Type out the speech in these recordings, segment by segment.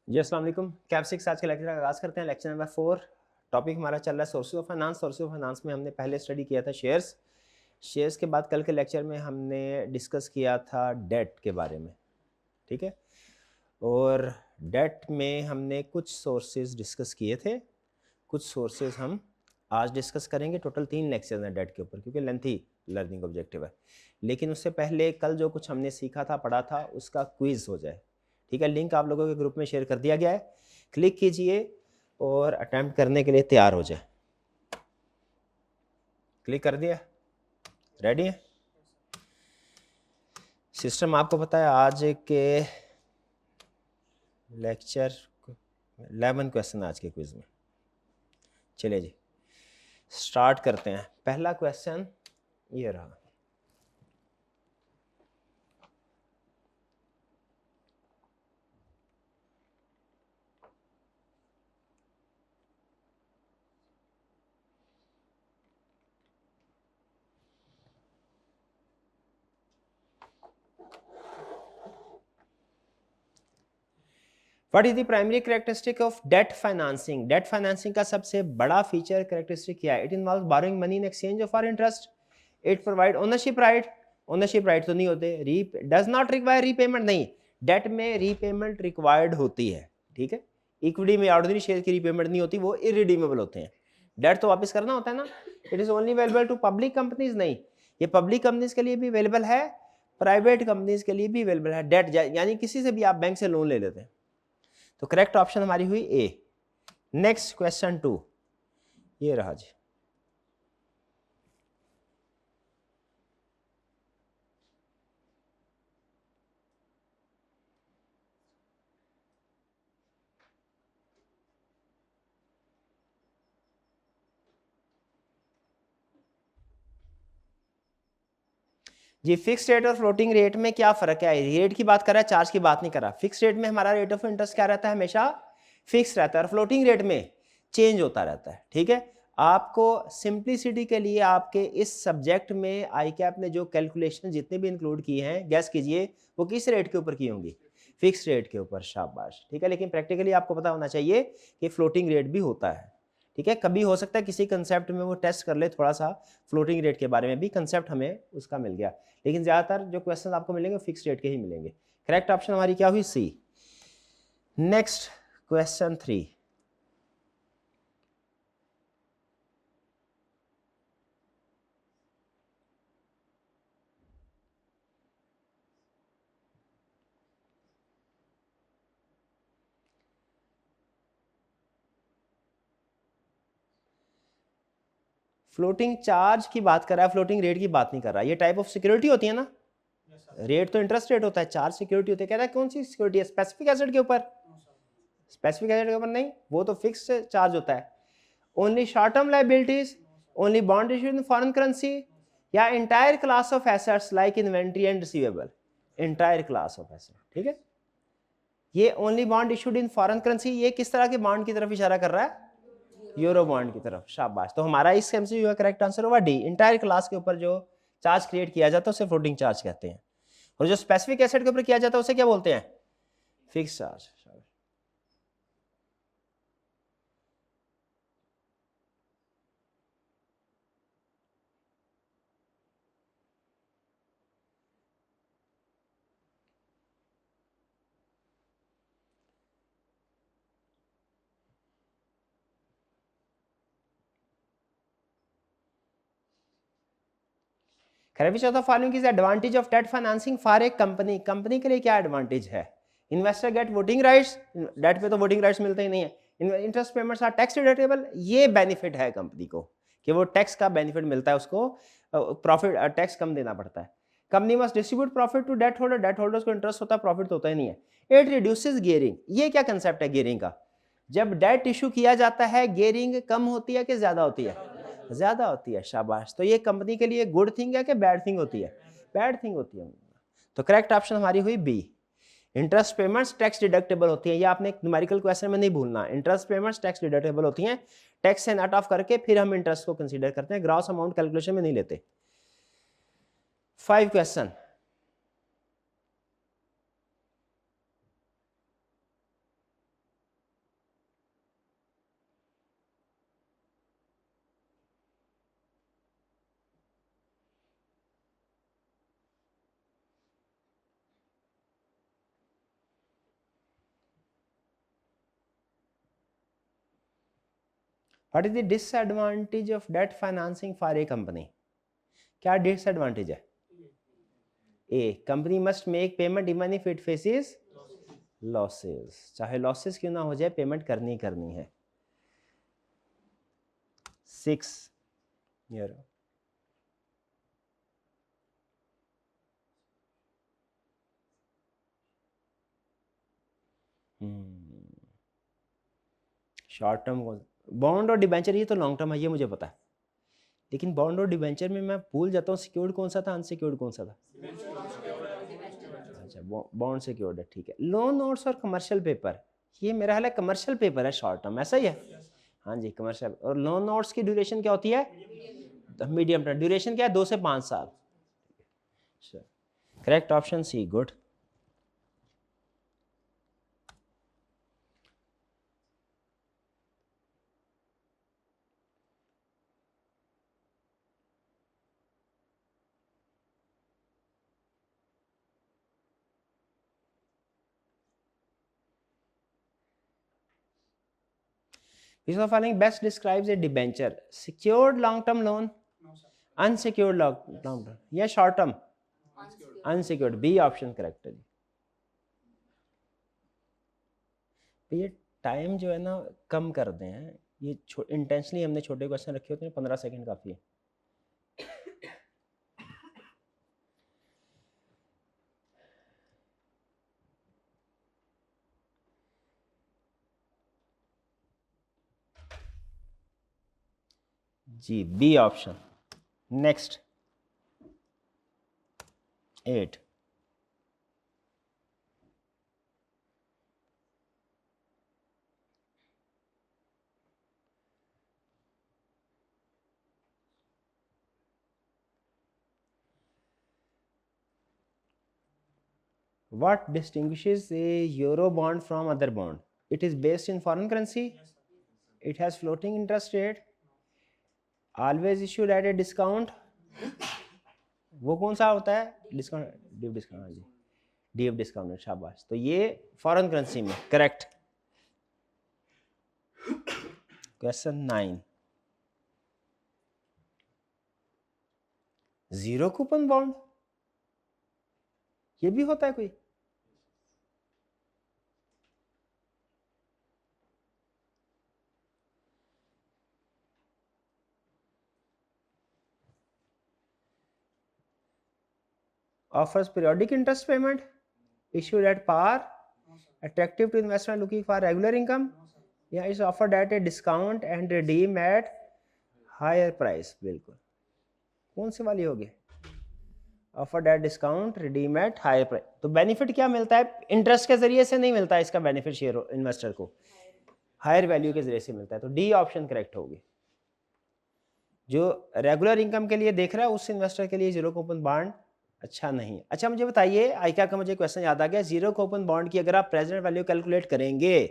जी अस्सलाम वालेकुम। कैप 6 आज के लेक्चर का आगाज़ करते हैं। लेक्चर नंबर 4 टॉपिक हमारा चल रहा है sources of finance. Sources of finance में हमने पहले स्टडी किया था शेयर्स के बाद कल के लेक्चर में हमने डिस्कस किया था डेट के बारे में, ठीक है। और डेट में हमने कुछ सोर्सेज डिस्कस किए थे, कुछ सोर्सेज हम आज डिस्कस करेंगे। टोटल 3 लेक्चर हैं डेट के ऊपर क्योंकि लेंथी लर्निंग ऑब्जेक्टिव है। लेकिन उससे पहले कल जो कुछ हमने सीखा था, पढ़ा था, उसका क्विज़ हो जाए, ठीक है। लिंक आप लोगों के ग्रुप में शेयर कर दिया गया है, क्लिक कीजिए और अटेम्प्ट करने के लिए तैयार हो जाए। क्लिक कर दिया, रेडी है। सिस्टम आपको पता है, आज के लेक्चर 11 क्वेश्चन आज के क्विज में। चलिए जी स्टार्ट करते हैं। पहला क्वेश्चन ये रहा। What is the primary characteristic of debt financing? Debt financing का सबसे बड़ा फीचर कैरेक्टरिस्टिक क्या है? It involve borrowing money in exchange of for interest. It provide ownership right. Ownership right तो नहीं होते। डज नॉट रिक्वायर रीपेमेंट, नहीं, date में रीपेमेंट रिक्वायर्ड होती है, ठीक है। इक्विटी में ऑर्डिनरी शेयर की रीपेमेंट नहीं होती, वो इरिडीमेबल होते हैं। डेट तो वापस करना होता है ना। It is only available to public companies, नहीं, ये पब्लिक कंपनीज के लिए भी अवेलेबल है, प्राइवेट कंपनीज के लिए भी अवेलेबल है। डेट यानी किसी से भी आप बैंक से लोन ले लेते हैं। तो करेक्ट ऑप्शन हमारी हुई ए। नेक्स्ट क्वेश्चन 2 ये रहा जी। जी फिक्स रेट और फ्लोटिंग रेट में क्या फर्क है? रेट की बात कर रहा है, चार्ज की बात नहीं कर रहा। फिक्स रेट में हमारा रेट ऑफ इंटरेस्ट क्या रहता है? हमेशा फिक्स रहता है। और फ्लोटिंग रेट में चेंज होता रहता है, ठीक है। आपको सिंप्लिसिटी के लिए आपके इस सब्जेक्ट में आई कैप ने जो कैलकुलेशन जितने भी इंक्लूड किए हैं, गैस कीजिए वो किस रेट के ऊपर की होंगी? फिक्स रेट के ऊपर, शाबाश, ठीक है। लेकिन प्रैक्टिकली आपको पता होना चाहिए कि फ्लोटिंग रेट भी होता है, ठीक है। कभी हो सकता है किसी कंसेप्ट में वो टेस्ट कर ले थोड़ा सा, फ्लोटिंग रेट के बारे में भी कंसेप्ट हमें उसका मिल गया। लेकिन ज़्यादातर जो क्वेश्चन आपको मिलेंगे फिक्स रेट के ही मिलेंगे। करेक्ट ऑप्शन हमारी क्या हुई? C. Next question 3। Floating charge की बात कर रहा है, फ्लोटिंग रेट की बात नहीं कर रहा। ये टाइप ऑफ सिक्योरिटी होती है ना। रेट तो इंटरेस्ट रेट होता है, चार्ज सिक्योरिटी होती है। कह रहा है कौन सी सिक्योरिटी है? स्पेसिफिक एसेट के ऊपर? स्पेसिफिक एसेट के ऊपर नहीं, वो तो फिक्स चार्ज होता है। Only short term liabilities, only bond issued in foreign currency, या entire class of assets like inventory and receivable? Entire class of asset, ठीक है। ये only bond issued in foreign currency, ये किस तरह के बॉन्ड की तरफ इशारा कर रहा है? यूरो बॉन्ड की तरफ, शाबाश। तो हमारा इस एमसीक्यू का करेक्ट आंसर होगा डी। इंटायर क्लास के ऊपर जो चार्ज क्रिएट किया जाता है उसे फ्लोटिंग चार्ज कहते हैं, और जो स्पेसिफिक एसेट के ऊपर किया जाता है उसे क्या बोलते हैं? Fix charge. Which of the following is advantage of debt financing for a company? Company के लिए क्या एडवांटेज है? Investor get voting rights, debt पे तो वोटिंग राइट्स मिलते ही नहीं है। Interest payments are tax deductible, ये बेनिफिट है कंपनी को कि वो टैक्स का बेनिफिट मिलता है उसको, प्रॉफिट टैक्स कम देना पड़ता है। Company must distribute profit to debt holder, debt holders को इंटरेस्ट होता है, प्रॉफिट तो होता ही नहीं है। इट रिड्यूसेस गियरिंग, ये क्या कंसेप्ट है गियरिंग का? जब डेट इशू किया जाता है गियरिंग कम होती है कि ज्यादा होती है? ज्यादा होती है, शाबाश। तो ये कंपनी के लिए गुड थिंग है कि बैड थिंग होती है? बैड थिंग होती है। तो करेक्ट ऑप्शन हमारी हुई B. Interest payments tax deductible होती है, ये आपने एक न्यूमेरिकल क्वेश्चन में नहीं भूलना। इंटरेस्ट पेमेंट्स टैक्स डिडक्टेबल होती हैं, टैक्स से नट ऑफ करके फिर हम इंटरेस्ट को कंसीडर करते हैं, ग्रॉस अमाउंट कैलकुलेशन में नहीं लेते। 5 question. What is the disadvantage of debt financing for a company? क्या डिसएडवांटेज है? A, company must make payment even if it faces losses, चाहे लॉसेस क्यों ना हो जाए पेमेंट करनी करनी है। 6 ईयर शॉर्ट टर्म बॉन्ड और डिबेंचर, ये तो लॉन्ग टर्म है, ये मुझे पता है, लेकिन बॉन्ड और डिबेंचर में मैं भूल जाता हूँ सिक्योर्ड कौन सा था, अनसिक्योर्ड कौन सा था। अच्छा, बॉन्ड सिक्योर्ड है, ठीक है। लोन नोट्स और कमर्शियल पेपर, ये मेरा हाल है कमर्शियल पेपर है शॉर्ट टर्म, ऐसा ही है? हाँ जी कमर्शियल। और लोन नोट्स की ड्यूरेशन क्या होती है? Medium term. ड्यूरेशन क्या है? 2 से 5 साल। Correct option C, good. Which of the following best describes a debenture? Secured long-term loan, unsecured long-term या short term? Unsecured, B option correct है जी। ये टाइम जो है ना कम कर दें हैं, ये इंटेंशनली हमने छोटे क्वेश्चन रखे होते हैं, 15 सेकंड काफी है। जी B option. Next 8 What distinguishes a euro bond from other bond? It is based in foreign currency. It has floating interest rate. Always issued at a discount. वो कौन सा होता है? Discount, deep discount. जी deep discount, शाबाश। तो ये foreign currency में correct. Question 9 zero coupon bond, ये भी होता है कोई? Offers periodic interest payment, issued at par, attractive to investor looking for regular income. Yeah, it's offered at a discount and redeem at higher price। बिल्कुल, कौन सी वाली होगी? Offered at discount, redeem at higher price. तो benefit क्या मिलता है? Interest के जरिए से नहीं मिलता है इसका बेनिफिट, शेयर इन्वेस्टर को हायर वैल्यू के जरिए से मिलता है। तो डी ऑप्शन करेक्ट होगी। जो रेगुलर इनकम के लिए देख रहा है उस इन्वेस्टर के लिए जीरो कूपन बॉन्ड अच्छा नहीं है। अच्छा मुझे बताइए, आईका का मुझे क्वेश्चन याद आ गया, जीरो कूपन बॉन्ड की अगर आप प्रेजेंट वैल्यू कैलकुलेट करेंगे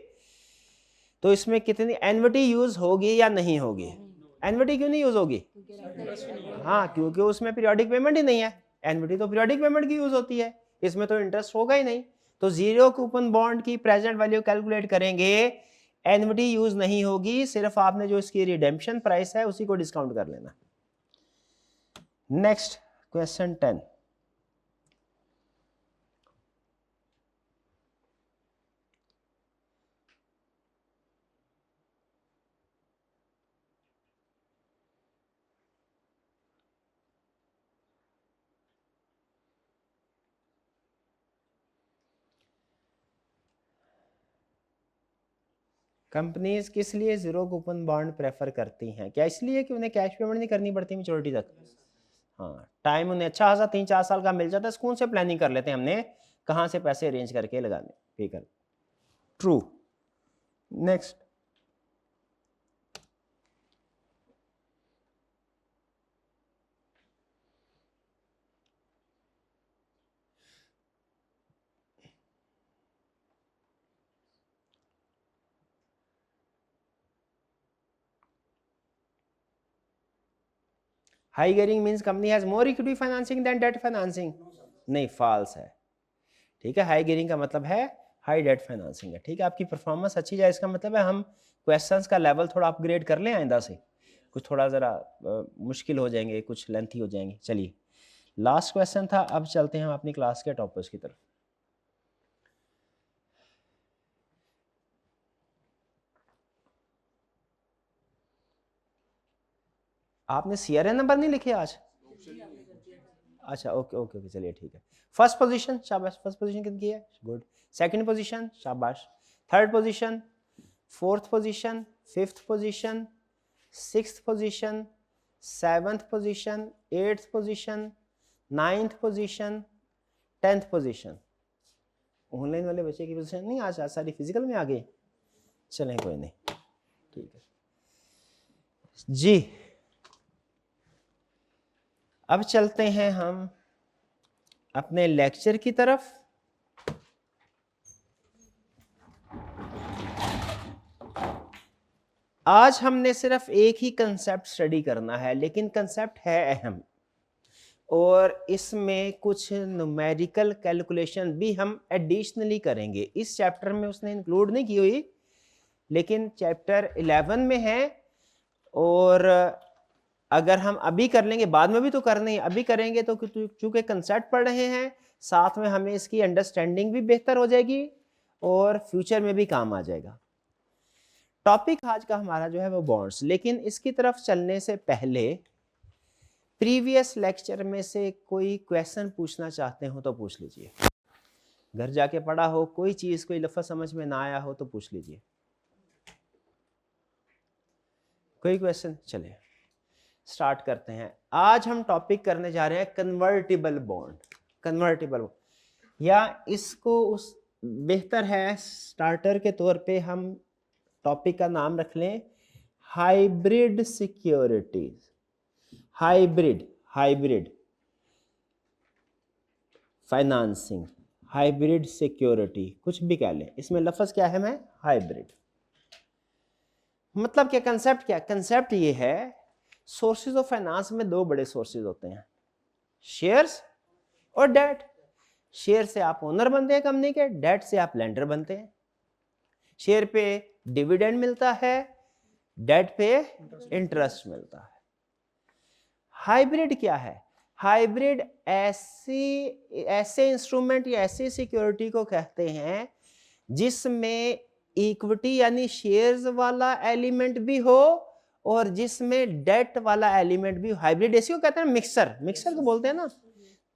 तो इसमें कितनी एन्युटी यूज होगी या नहीं होगी? एन्युटी क्यों नहीं यूज होगी? हाँ, क्योंकि उसमें पीरियोडिक पेमेंट ही नहीं है। एन्युटी तो पीरियोडिक पेमेंट की यूज होती है, इसमें तो इंटरेस्ट होगा ही नहीं। तो जीरो कूपन बॉन्ड की प्रेजेंट वैल्यू कैलकुलेट करेंगे, एन्युटी यूज नहीं होगी, सिर्फ आपने जो इसकी रिडेम्पशन प्राइस है उसी को डिस्काउंट कर लेना। नेक्स्ट क्वेश्चन 10 कंपनीज किस लिए जीरो कूपन बॉन्ड प्रेफर करती हैं? क्या इसलिए कि उन्हें कैश पेमेंट नहीं करनी पड़ती मैच्योरिटी तक? हाँ, टाइम उन्हें अच्छा खासा 3-4 साल का मिल जाता है, स्कूल से प्लानिंग कर लेते हैं हमने कहाँ से पैसे अरेंज करके लगाने, पे कर। True. Next high gearing means company has more equity financing than debt financing? नहीं, फॉल्स है। ठीक है, हाई गियरिंग का मतलब है हाई डेट फाइनेंसिंग है, ठीक है। आपकी परफॉर्मेंस अच्छी जाए इसका मतलब है हम क्वेश्चंस का लेवल थोड़ा अपग्रेड कर लें आइंदा से, कुछ थोड़ा ज़रा मुश्किल हो जाएंगे, कुछ लेंथी हो जाएंगे। चलिए लास्ट क्वेश्चन था, अब चलते हैं हम अपनी क्लास के टॉपर्स की तरफ। आपने CRA नंबर नहीं लिखे आज? अच्छा ओके ओके ओके, चलिए ठीक है। फर्स्ट पोजीशन, शाबाश, फर्स्ट पोजीशन कितनी है? गुड। सेकंड पोजीशन, शाबाश। Third position, fourth position, fifth position, sixth position, seventh position, eighth position, ninth position, 10th position. Online वाले बच्चे की पोजीशन नहीं आज सारी फिजिकल में आ गए। चलें कोई नहीं, ठीक है जी। अब चलते हैं हम अपने लेक्चर की तरफ। आज हमने सिर्फ एक ही कंसेप्ट स्टडी करना है, लेकिन कंसेप्ट है अहम, और इसमें कुछ न्यूमेरिकल कैलकुलेशन भी हम एडिशनली करेंगे। इस चैप्टर में उसने इंक्लूड नहीं की हुई, लेकिन चैप्टर 11 में है, और अगर हम अभी कर लेंगे, बाद में भी तो करने हैं, अभी करेंगे तो चूंकि कंसेप्ट पढ़ रहे हैं साथ में, हमें इसकी अंडरस्टैंडिंग भी बेहतर हो जाएगी और फ्यूचर में भी काम आ जाएगा। टॉपिक आज का हमारा जो है वो बॉन्ड्स, लेकिन इसकी तरफ चलने से पहले प्रीवियस लेक्चर में से कोई क्वेश्चन पूछना चाहते हो तो पूछ लीजिए। घर जाके पढ़ा हो, कोई चीज कोई लफ्ज़ समझ में ना आया हो तो पूछ लीजिए। कोई क्वेश्चन? चलिए स्टार्ट करते हैं। आज हम टॉपिक करने जा रहे हैं कन्वर्टिबल बॉन्ड। कन्वर्टिबल, या इसको उस बेहतर है स्टार्टर के तौर पे हम टॉपिक का नाम रख लें hybrid securities. Hybrid financing, hybrid security, कुछ भी कह लें, इसमें लफ्ज़ क्या है? मैं हाइब्रिड मतलब क्या, कंसेप्ट क्या? कंसेप्ट ये है, सोर्सेज ऑफ फाइनेंस में दो बड़े सोर्सेज होते हैं, शेयर्स और डेट। शेयर से आप ओनर बनते हैं कंपनी के, डेट से आप लेंडर बनते हैं। शेयर पे डिविडेंड मिलता है, डेट पे इंटरेस्ट मिलता है। हाइब्रिड क्या है? हाइब्रिड ऐसे इंस्ट्रूमेंट या ऐसी सिक्योरिटी को कहते हैं जिसमें इक्विटी यानी शेयर्स वाला एलिमेंट भी हो और जिसमें डेट वाला एलिमेंट भी। हाइब्रिड ऐसी को कहते हैं मिक्सर को बोलते हैं ना।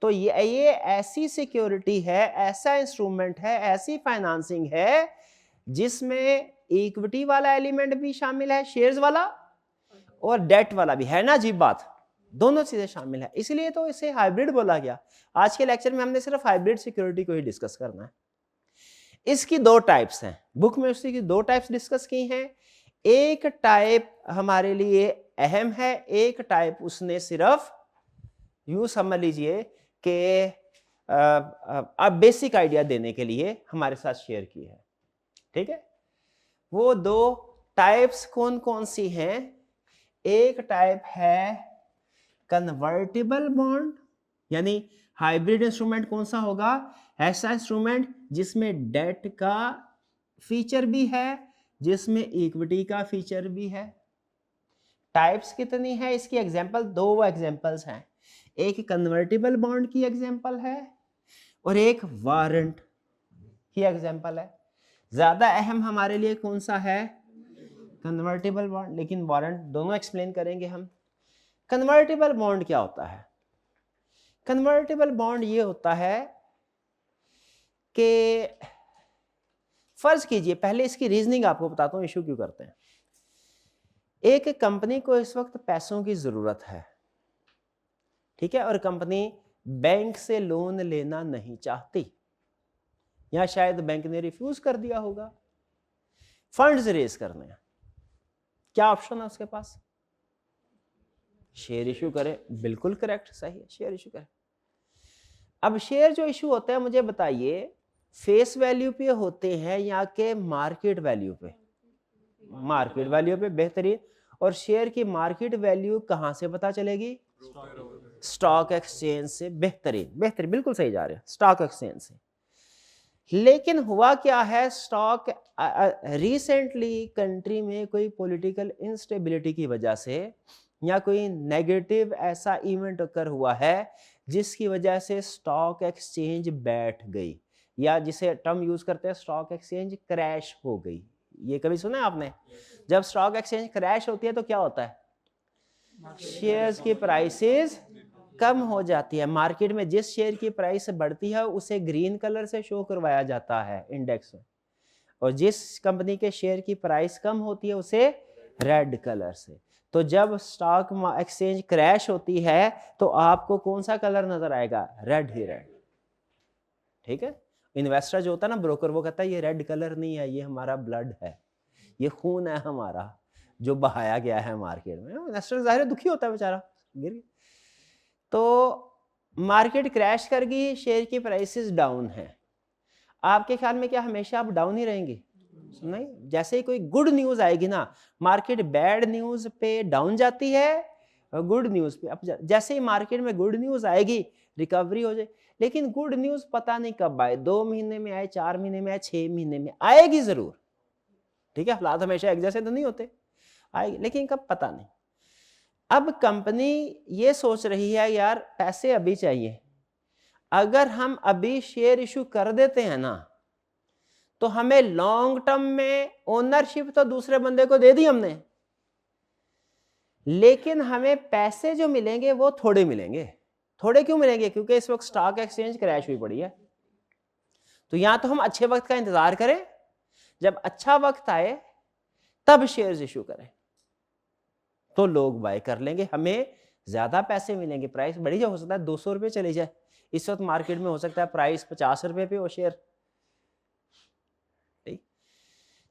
तो ये ऐसी सिक्योरिटी है, ऐसा इंस्ट्रूमेंट है, ऐसी फाइनेंसिंग है जिसमें इक्विटी वाला एलिमेंट भी शामिल है, शेयर्स वाला, और डेट वाला भी है ना। अजीब बात, दोनों चीजें शामिल है, इसलिए तो इसे हाइब्रिड बोला गया। आज के लेक्चर में हमने सिर्फ हाइब्रिड सिक्योरिटी को ही डिस्कस करना है। इसकी दो टाइप्स हैं, बुक में उसकी दो टाइप्स डिस्कस की हैं। एक टाइप हमारे लिए अहम है, एक टाइप उसने सिर्फ यूं समझ लीजिए कि अब बेसिक आइडिया देने के लिए हमारे साथ शेयर की है, ठीक है। वो दो टाइप्स कौन कौन सी हैं? एक टाइप है कन्वर्टिबल बॉन्ड, यानी हाइब्रिड इंस्ट्रूमेंट कौन सा होगा? ऐसा इंस्ट्रूमेंट जिसमें डेट का फीचर भी है, जिसमें इक्विटी का फीचर भी है। टाइप्स कितनी है इसकी? एग्जांपल, दो एग्जांपल्स हैं, एक कन्वर्टिबल बॉन्ड की एग्जांपल है और एक वारंट की एग्जांपल है। ज्यादा अहम हमारे लिए कौन सा है? कन्वर्टिबल बॉन्ड, लेकिन वारंट दोनों एक्सप्लेन करेंगे हम। कन्वर्टिबल बॉन्ड क्या होता है? कन्वर्टिबल बॉन्ड ये होता है कि फर्ज कीजिए, पहले इसकी रीजनिंग आपको बताता हूं, इशू क्यों करते हैं। एक कंपनी को इस वक्त पैसों की जरूरत है, ठीक है, और कंपनी बैंक से लोन लेना नहीं चाहती, या शायद बैंक ने रिफ्यूज कर दिया होगा। फंड्स रेज करने हैं, क्या ऑप्शन है उसके पास? शेयर इशू करे, बिल्कुल करेक्ट, सही है, शेयर इशू करे। अब शेयर जो इशू होते हैं, मुझे बताइए फेस वैल्यू पे होते हैं या के मार्केट वैल्यू पे? मार्केट वैल्यू पे, बेहतरीन। और शेयर की मार्केट वैल्यू कहां से पता चलेगी? स्टॉक एक्सचेंज से। बेहतरीन, बिल्कुल सही जा रहे हैं, स्टॉक एक्सचेंज से। लेकिन हुआ क्या है, स्टॉक रिसेंटली कंट्री में कोई पॉलिटिकल इंस्टेबिलिटी की वजह से या कोई नेगेटिव ऐसा इवेंट ओकर हुआ है जिसकी वजह से स्टॉक एक्सचेंज बैठ गई, या जिसे टर्म यूज करते हैं स्टॉक एक्सचेंज क्रैश हो गई। ये कभी सुना है आपने? जब स्टॉक एक्सचेंज क्रैश होती है तो क्या होता है, शेयर्स की प्राइसेस कम हो जाती है। मार्केट में जिस शेयर की प्राइस बढ़ती है उसे ग्रीन कलर से शो करवाया जाता है इंडेक्स में, और जिस कंपनी के शेयर की प्राइस कम होती है उसे रेड कलर से। तो जब स्टॉक एक्सचेंज क्रैश होती है तो आपको कौन सा कलर नजर आएगा, रेड ही रेड। ठीक है, इन्वेस्टर जो होता है ना, ब्रोकर, वो कहता है ये रेड कलर नहीं है, ये हमारा ब्लड है, ये खून है हमारा जो बहाया गया है मार्केट में। इन्वेस्टर जाहिर दुखी होता है बेचारा, गिर गया। तो मार्केट क्रैश कर गई, शेयर की प्राइसेस डाउन है। आपके ख्याल में क्या हमेशा आप डाउन ही रहेंगे? नहीं, जैसे ही कोई गुड न्यूज आएगी ना, मार्केट बैड न्यूज पे डाउन जाती है और गुड न्यूज पे अप जैसे ही मार्केट में गुड न्यूज आएगी रिकवरी हो जाए। लेकिन गुड न्यूज पता नहीं कब आए, 2 महीने में आए, 4 महीने में आए, 6 महीने में आएगी जरूर। ठीक है, हालात हमेशा एक जैसे तो नहीं होते, आएगी, लेकिन कब पता नहीं। अब कंपनी ये सोच रही है यार पैसे अभी चाहिए, अगर हम अभी शेयर इशू कर देते हैं ना तो हमें लॉन्ग टर्म में ओनरशिप तो दूसरे बंदे को दे दी हमने, लेकिन हमें पैसे जो मिलेंगे वो थोड़े मिलेंगे। थोड़े क्यों मिलेंगे? क्योंकि इस वक्त स्टॉक एक्सचेंज क्रैश हुई पड़ी है। तो या तो हम अच्छे वक्त का इंतजार करें, जब अच्छा वक्त आए तब शेयर्स इशू करें, तो लोग बाय कर लेंगे, हमें ज्यादा पैसे मिलेंगे। प्राइस बढ़ी जाए, हो सकता है 200 रुपये चली जाए, इस वक्त मार्केट में हो सकता है प्राइस 50 रुपये पे हो शेयर। ठीक,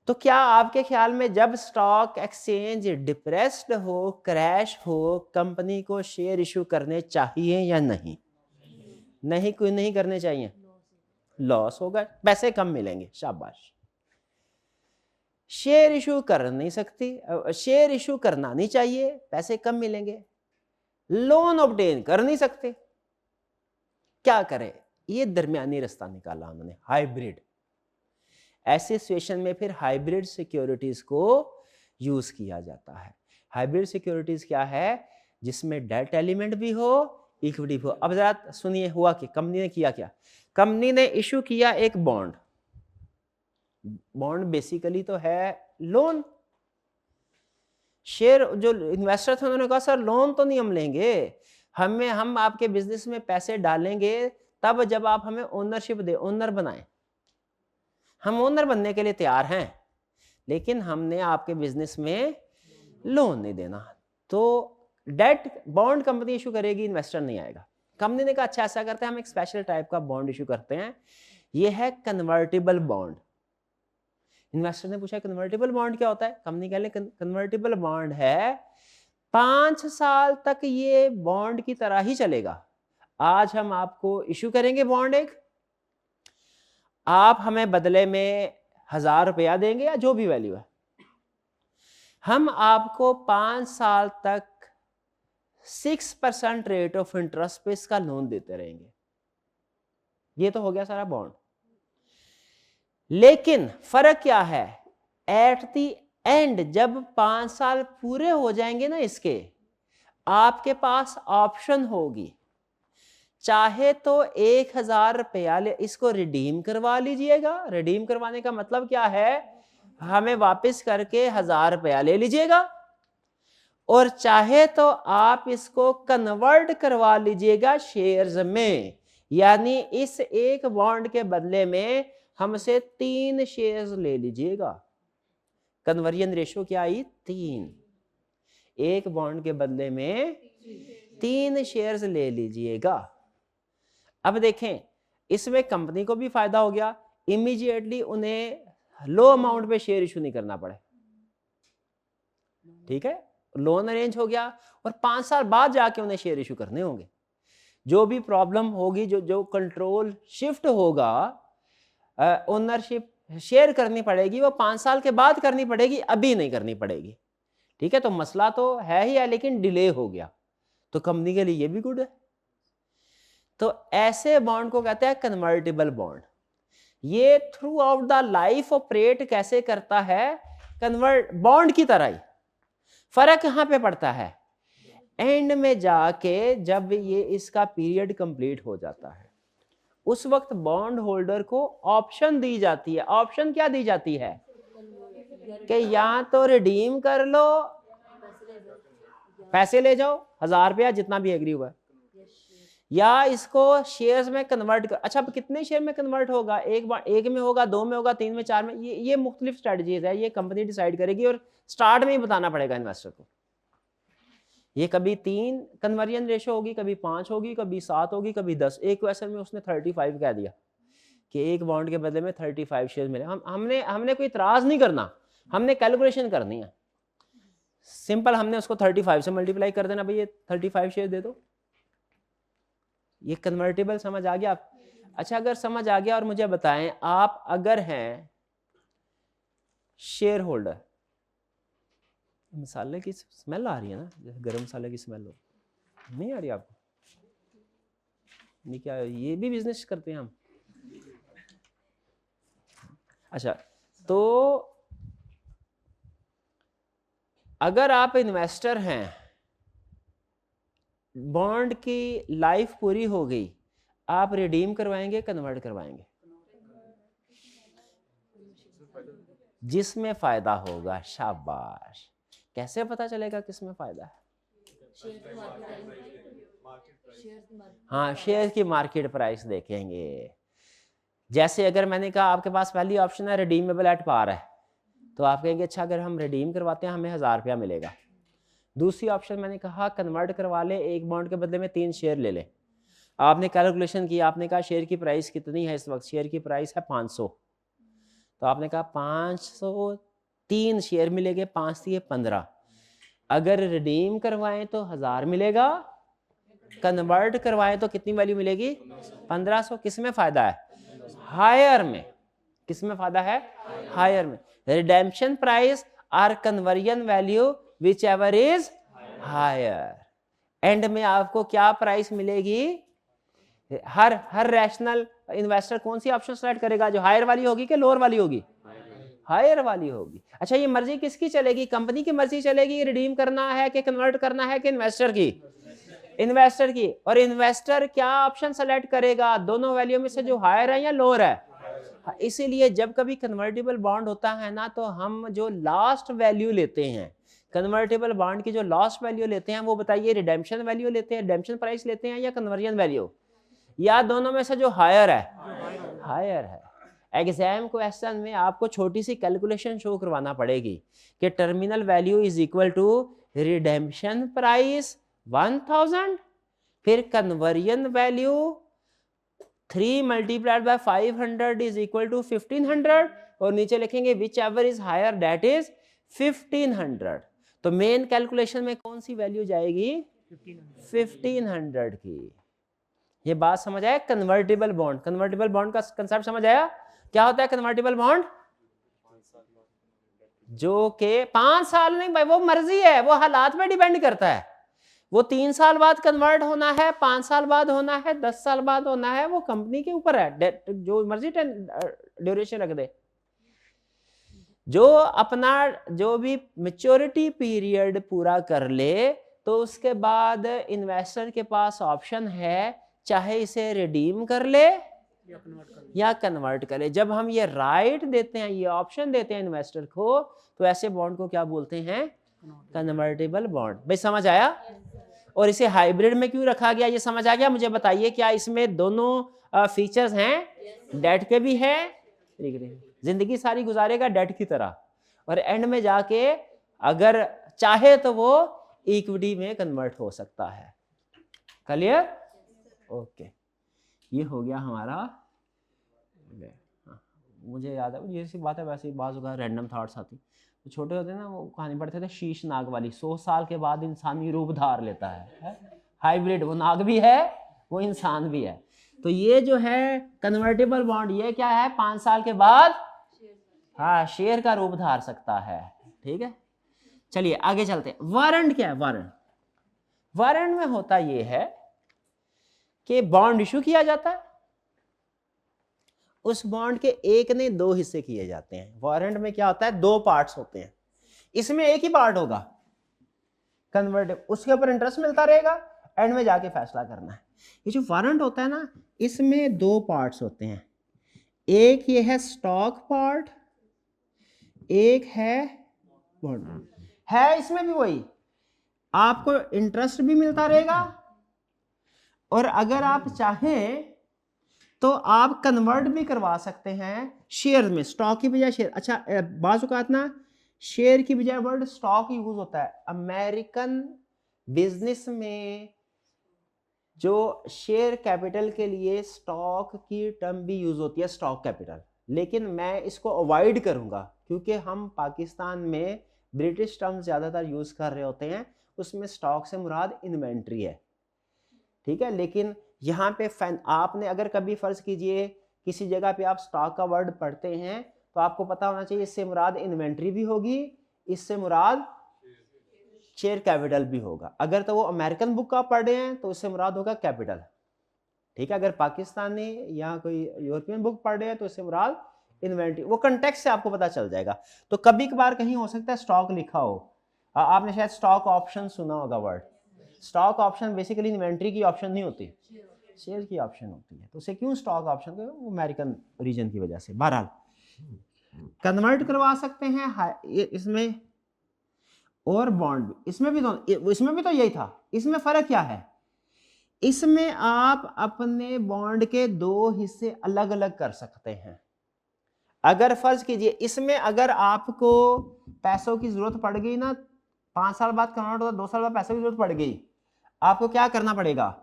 तो क्या आपके ख्याल में जब स्टॉक एक्सचेंज डिप्रेस्ड हो, क्रैश हो, कंपनी को शेयर इशू करने चाहिए या नहीं? नहीं, कोई नहीं करने चाहिए, लॉस होगा, पैसे कम मिलेंगे, शाबाश। शेयर इशू कर नहीं सकती, शेयर इशू करना नहीं चाहिए, पैसे कम मिलेंगे। लोन ऑब्टेन कर नहीं सकते, क्या करें? ये दरमियानी रास्ता निकाला उन्होंने, हाइब्रिड। ऐसे सिचुएशन में फिर हाइब्रिड सिक्योरिटीज को यूज किया जाता है। हाइब्रिड सिक्योरिटीज क्या है? जिसमें डेट एलिमेंट भी हो, इक्विटी भी हो। अब जरा सुनिए, हुआ कि कंपनी ने किया क्या? कंपनी ने इशू किया एक बॉन्ड। बॉन्ड बेसिकली तो है लोन। शेयर जो इन्वेस्टर थे उन्होंने कहा सर लोन तो नहीं हम लेंगे, हम आपके बिजनेस में पैसे डालेंगे तब जब आप हमें ओनरशिप दे, ओनर बनाएं। हम ओनर बनने के लिए तैयार हैं, लेकिन हमने आपके बिजनेस में लोन नहीं देना। तो डेट बॉन्ड कंपनी इशू करेगी, इन्वेस्टर नहीं आएगा। कंपनी ने कहा अच्छा ऐसा करते हैं, हम एक स्पेशल टाइप का बॉन्ड इशू करते हैं, ये है कन्वर्टिबल बॉन्ड। इन्वेस्टर ने पूछा कन्वर्टिबल बॉन्ड क्या होता है? कंपनी कह ले कन्वर्टिबल बॉन्ड है 5 साल तक ये बॉन्ड की तरह ही चलेगा। आज हम आपको इशू करेंगे बॉन्ड एक, आप हमें बदले में 1000 रुपया देंगे या जो भी वैल्यू है, हम आपको 5 साल तक 6% रेट ऑफ इंटरेस्ट पे इसका लोन देते रहेंगे। ये तो हो गया सारा बॉन्ड। लेकिन फर्क क्या है? एट द एंड जब 5 साल पूरे हो जाएंगे ना इसके, आपके पास ऑप्शन होगी, चाहे तो 1000 रुपया इसको रिडीम करवा लीजिएगा। रिडीम करवाने का मतलब क्या है? हमें वापस करके 1000 रुपया ले लीजिएगा, और चाहे तो आप इसको कन्वर्ट करवा लीजिएगा शेयर्स में, यानी इस एक बॉन्ड के बदले में हमसे 3 शेयर्स ले लीजिएगा। कन्वर्जन रेशो क्या आई? 3। एक बॉन्ड के बदले में 3 शेयर्स ले लीजिएगा। अब देखें, इसमें कंपनी को भी फायदा हो गया, इमीडिएटली उन्हें लो अमाउंट पे शेयर इशू नहीं करना पड़े। ठीक है, लोन अरेंज हो गया, और 5 साल बाद जाके उन्हें शेयर इशू करने होंगे। जो भी प्रॉब्लम होगी, जो कंट्रोल शिफ्ट होगा, ओनरशिप शेयर करनी पड़ेगी, वो 5 साल के बाद करनी पड़ेगी, अभी नहीं करनी पड़ेगी। ठीक है, तो मसला तो है ही है, लेकिन डिले हो गया, तो कंपनी के लिए ये भी गुड है। तो ऐसे बॉन्ड को कहते हैं कन्वर्टिबल बॉन्ड। ये through out the life operate कैसे करता है, कन्वर्ट बॉन्ड की तरह ही। फर्क कहां पे पड़ता है, एंड में जाके जब ये इसका पीरियड कंप्लीट हो जाता है उस वक्त बॉन्ड होल्डर को ऑप्शन दी जाती है। ऑप्शन क्या दी जाती है कि या तो रिडीम कर लो, पैसे ले जाओ 1000 रुपया जितना भी एग्री हुआ, या इसको शेयर्स में कन्वर्ट कर। अच्छा, अब कितने शेयर में कन्वर्ट होगा, एक में होगा, 2 में होगा, 3 में, 4 में, ये मुख्तलिफ स्ट्रेटजीज है, ये कंपनी डिसाइड करेगी और स्टार्ट में ही बताना पड़ेगा इन्वेस्टर को। ये कभी 3 कन्वर्जन रेशो होगी, कभी 5 होगी, कभी 7 होगी, कभी 10। एक क्वेश्चन में उसने 35 कह दिया कि एक बॉन्ड के बदले में 35 शेयर मिले। हमने कोई इतराज नहीं करना, हमने कैलकुलेशन करनी है सिंपल। हमने उसको 35 से मल्टीप्लाई कर देना, भाई ये 35 शेयर दे दो। ये कन्वर्टेबल समझ आ गया आप? अच्छा, अगर समझ आ गया और मुझे बताएं, आप अगर हैं शेयर होल्डर, मसाले की स्मेल आ रही है ना, जैसे गरम मसाले की स्मेल हो, नहीं आ रही आपको? नहीं, क्या ये भी बिजनेस करते हैं हम? अच्छा, तो अगर आप इन्वेस्टर हैं, बॉन्ड की लाइफ पूरी हो गई, आप रिडीम करवाएंगे, कन्वर्ट करवाएंगे? जिसमें फायदा होगा। शाबाश। कैसे पता चलेगा किसमें फायदा है? हाँ, शेयर की मार्केट प्राइस देखेंगे। जैसे अगर मैंने कहा आपके पास पहली ऑप्शन है रिडीमेबल एट पार है, तो आप कहेंगे अच्छा अगर हम रिडीम करवाते हैं हमें 1000 रुपया मिलेगा। दूसरी ऑप्शन मैंने कहा कन्वर्ट करवा ले, एक बॉन्ड के बदले में 3 शेयर ले ले। आपने कैलकुलेशन की, आपने कहा शेयर की प्राइस कितनी है इस वक्त, शेयर की प्राइस है 500, तो आपने कहा 500 3 शेयर मिलेंगे, 5 दिए 15। अगर रिडीम करवाएं तो 1000 मिलेगा, कन्वर्ट करवाएं तो कितनी वैल्यू मिलेगी? 1500। किसमें फायदा है? हायर में। किसमें फायदा है? हायर में। रिडेम्पशन प्राइस और conversion value which ever is higher. End में आपको क्या प्राइस मिलेगी? हर रैशनल इन्वेस्टर कौन सी ऑप्शन सेलेक्ट करेगा, जो हायर वाली होगी कि लोअर वाली होगी? हायर वाली होगी। अच्छा, ये मर्जी किसकी चलेगी? कंपनी की मर्जी चलेगी रिडीम करना है कि कन्वर्ट करना है, कि इन्वेस्टर की? इन्वेस्टर की। और इन्वेस्टर क्या ऑप्शन सेलेक्ट करेगा? दोनों वैल्यू में से जो हायर है या लोअर है? इसीलिए जब कभी कन्वर्टेबल बॉन्ड होता है ना, तो हम जो लास्ट वैल्यू लेते हैं कन्वर्टेबल बॉन्ड की, जो लास्ट वैल्यू लेते हैं, वो बताइए रिडेम्पशन वैल्यू लेते हैं, रिडेम्पशन प्राइस लेते हैं, या कन्वर्जन वैल्यू, या दोनों में से जो हायर है? हायर है। एग्जाम क्वेश्चन में आपको छोटी सी कैलकुलेशन शो करवाना पड़ेगी कि terminal value is equal to redemption price 1000, फिर conversion value 3 multiplied by 500 is equal to 1500, और नीचे लिखेंगे which ever is higher that is 1500। तो मेन कैलकुलेशन में कौन सी वैल्यू जाएगी? 1500 की। ये बात समझ आया? कन्वर्टेबल बॉन्ड, कन्वर्टेबल बॉन्ड का कंसेप्ट समझ आया? क्या होता है कन्वर्टेबल बॉन्ड? जो के 5 साल नहीं भाई, वो मर्जी है, वो हालात पे डिपेंड करता है। वो 3 साल बाद कन्वर्ट होना है, 5 साल बाद होना है, 10 साल बाद होना है, वो कंपनी के ऊपर है, जो मर्जी ड्यूरेशन रख दे। जो अपना जो भी मैच्योरिटी पीरियड पूरा कर ले, तो उसके बाद इन्वेस्टर के पास ऑप्शन है, चाहे इसे रिडीम कर ले या कन्वर्ट कर ले। जब हम ये राइट देते हैं, ये ऑप्शन देते हैं इन्वेस्टर को, तो ऐसे बॉन्ड को क्या बोलते हैं? Convertible bond. भाई समझ आया? और इसे हाइब्रिड में क्यों रखा गया, ये समझ आ गया? मुझे बताइए, क्या इसमें दोनों फीचर्स हैं? डेट के भी है, जिंदगी सारी गुजारेगा डेट की तरह, और एंड में जाके अगर चाहे तो वो इक्विटी में कन्वर्ट हो सकता है। क्लियर? ओके, ये हो गया हमारा। हाँ, मुझे याद है, ये सी बात है, वैसे ही बाज़ रैंडम थॉट्स आती। तो छोटे होते ना, वो कहानी पढ़ते थे शीश नाग वाली, 100 साल के बाद इंसानी रूप धार लेता है। हाइब्रिड, वो नाग भी है, वो इंसान भी है। तो ये जो है कन्वर्टेबल बॉन्ड, ये क्या है? 5 साल के बाद हाँ शेयर का रूप धार सकता है। ठीक है, चलिए आगे चलते हैं। वारंट क्या है? वारंट, वारंट में होता ये है कि बॉन्ड इशू किया जाता है उस बॉन्ड के एक ने दो हिस्से किए जाते हैं। वारंट में क्या होता है, दो पार्ट्स होते हैं, इसमें एक ही पार्ट होगा कन्वर्टेबल, उसके ऊपर इंटरेस्ट मिलता रहेगा, एंड में जाके फैसला करना है। ये जो वारंट होता है ना, इसमें दो पार्ट्स होते हैं, एक ये है स्टॉक पार्ट, एक है बॉन्ड। है इसमें भी वही, आपको इंटरेस्ट भी मिलता रहेगा, और अगर आप चाहें तो आप कन्वर्ट भी करवा सकते हैं शेयर में, स्टॉक की बजाय शेयर। अच्छा, बाज़ औक़ात ना शेयर की बजाय वर्ड स्टॉक यूज होता है। अमेरिकन बिजनेस में जो शेयर कैपिटल के लिए स्टॉक की टर्म भी यूज होती है, स्टॉक कैपिटल, लेकिन मैं इसको अवॉइड करूंगा क्योंकि हम पाकिस्तान में ब्रिटिश टर्म ज़्यादातर यूज कर रहे होते हैं, उसमें स्टॉक से मुराद इन्वेंट्री है, ठीक है। लेकिन यहाँ पे आपने अगर कभी फर्ज कीजिए किसी जगह पे आप स्टॉक का वर्ड पढ़ते हैं तो आपको पता होना चाहिए इससे मुराद इन्वेंट्री भी होगी, इससे मुराद शेयर कैपिटल भी होगा। अगर तो वो अमेरिकन बुक का पढ़ रहे हैं तो उससे मुराद होगा कैपिटल, ठीक है। अगर पाकिस्तानी या कोई यूरोपियन बुक पढ़ रहे हैं तो इससे मुराद इन्वेंट्री, वो कंटेक्स्ट से आपको पता चल जाएगा। तो कभी कभार कहीं हो सकता है स्टॉक लिखा हो, आपने शायद स्टॉक ऑप्शन सुना होगा word. Stock option basically inventory की ऑप्शन नहीं होती, शेयर की ऑप्शन होती है। तो उसे क्यों स्टॉक ऑप्शन, वो अमेरिकन रीजन की वजह से। बहरहाल कन्वर्ट करवा सकते हैं इसमें, और बॉन्ड इसमें भी तो यही था। इसमें फर्क क्या है, इसमें आप अपने बॉन्ड के दो हिस्से अलग अलग कर सकते हैं। अगर फर्ज कीजिए इसमें अगर आपको पैसों की जरूरत पड़ गई ना, 5 साल बाद कन्वर्ट होता, 2 साल बाद पैसों की जरूरत पड़ गई, आपको क्या करना पड़ेगा,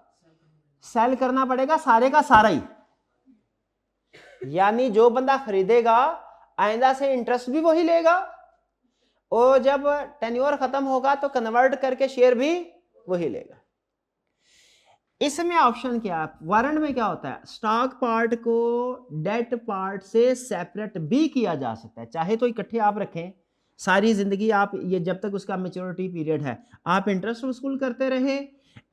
सेल करना पड़ेगा सारे का सारा ही। यानी जो बंदा खरीदेगा आइंदा से इंटरेस्ट भी वही लेगा, और जब टेन्योर खत्म होगा तो कन्वर्ट करके शेयर भी वही लेगा। इसमें ऑप्शन क्या है, वारंट में क्या होता है, स्टॉक पार्ट को डेट पार्ट से सेपरेट भी किया जा सकता है। चाहे तो इकट्ठे आप रखें सारी जिंदगी, आप ये जब तक उसका मैच्योरिटी पीरियड है आप इंटरेस्ट वसूल करते रहे,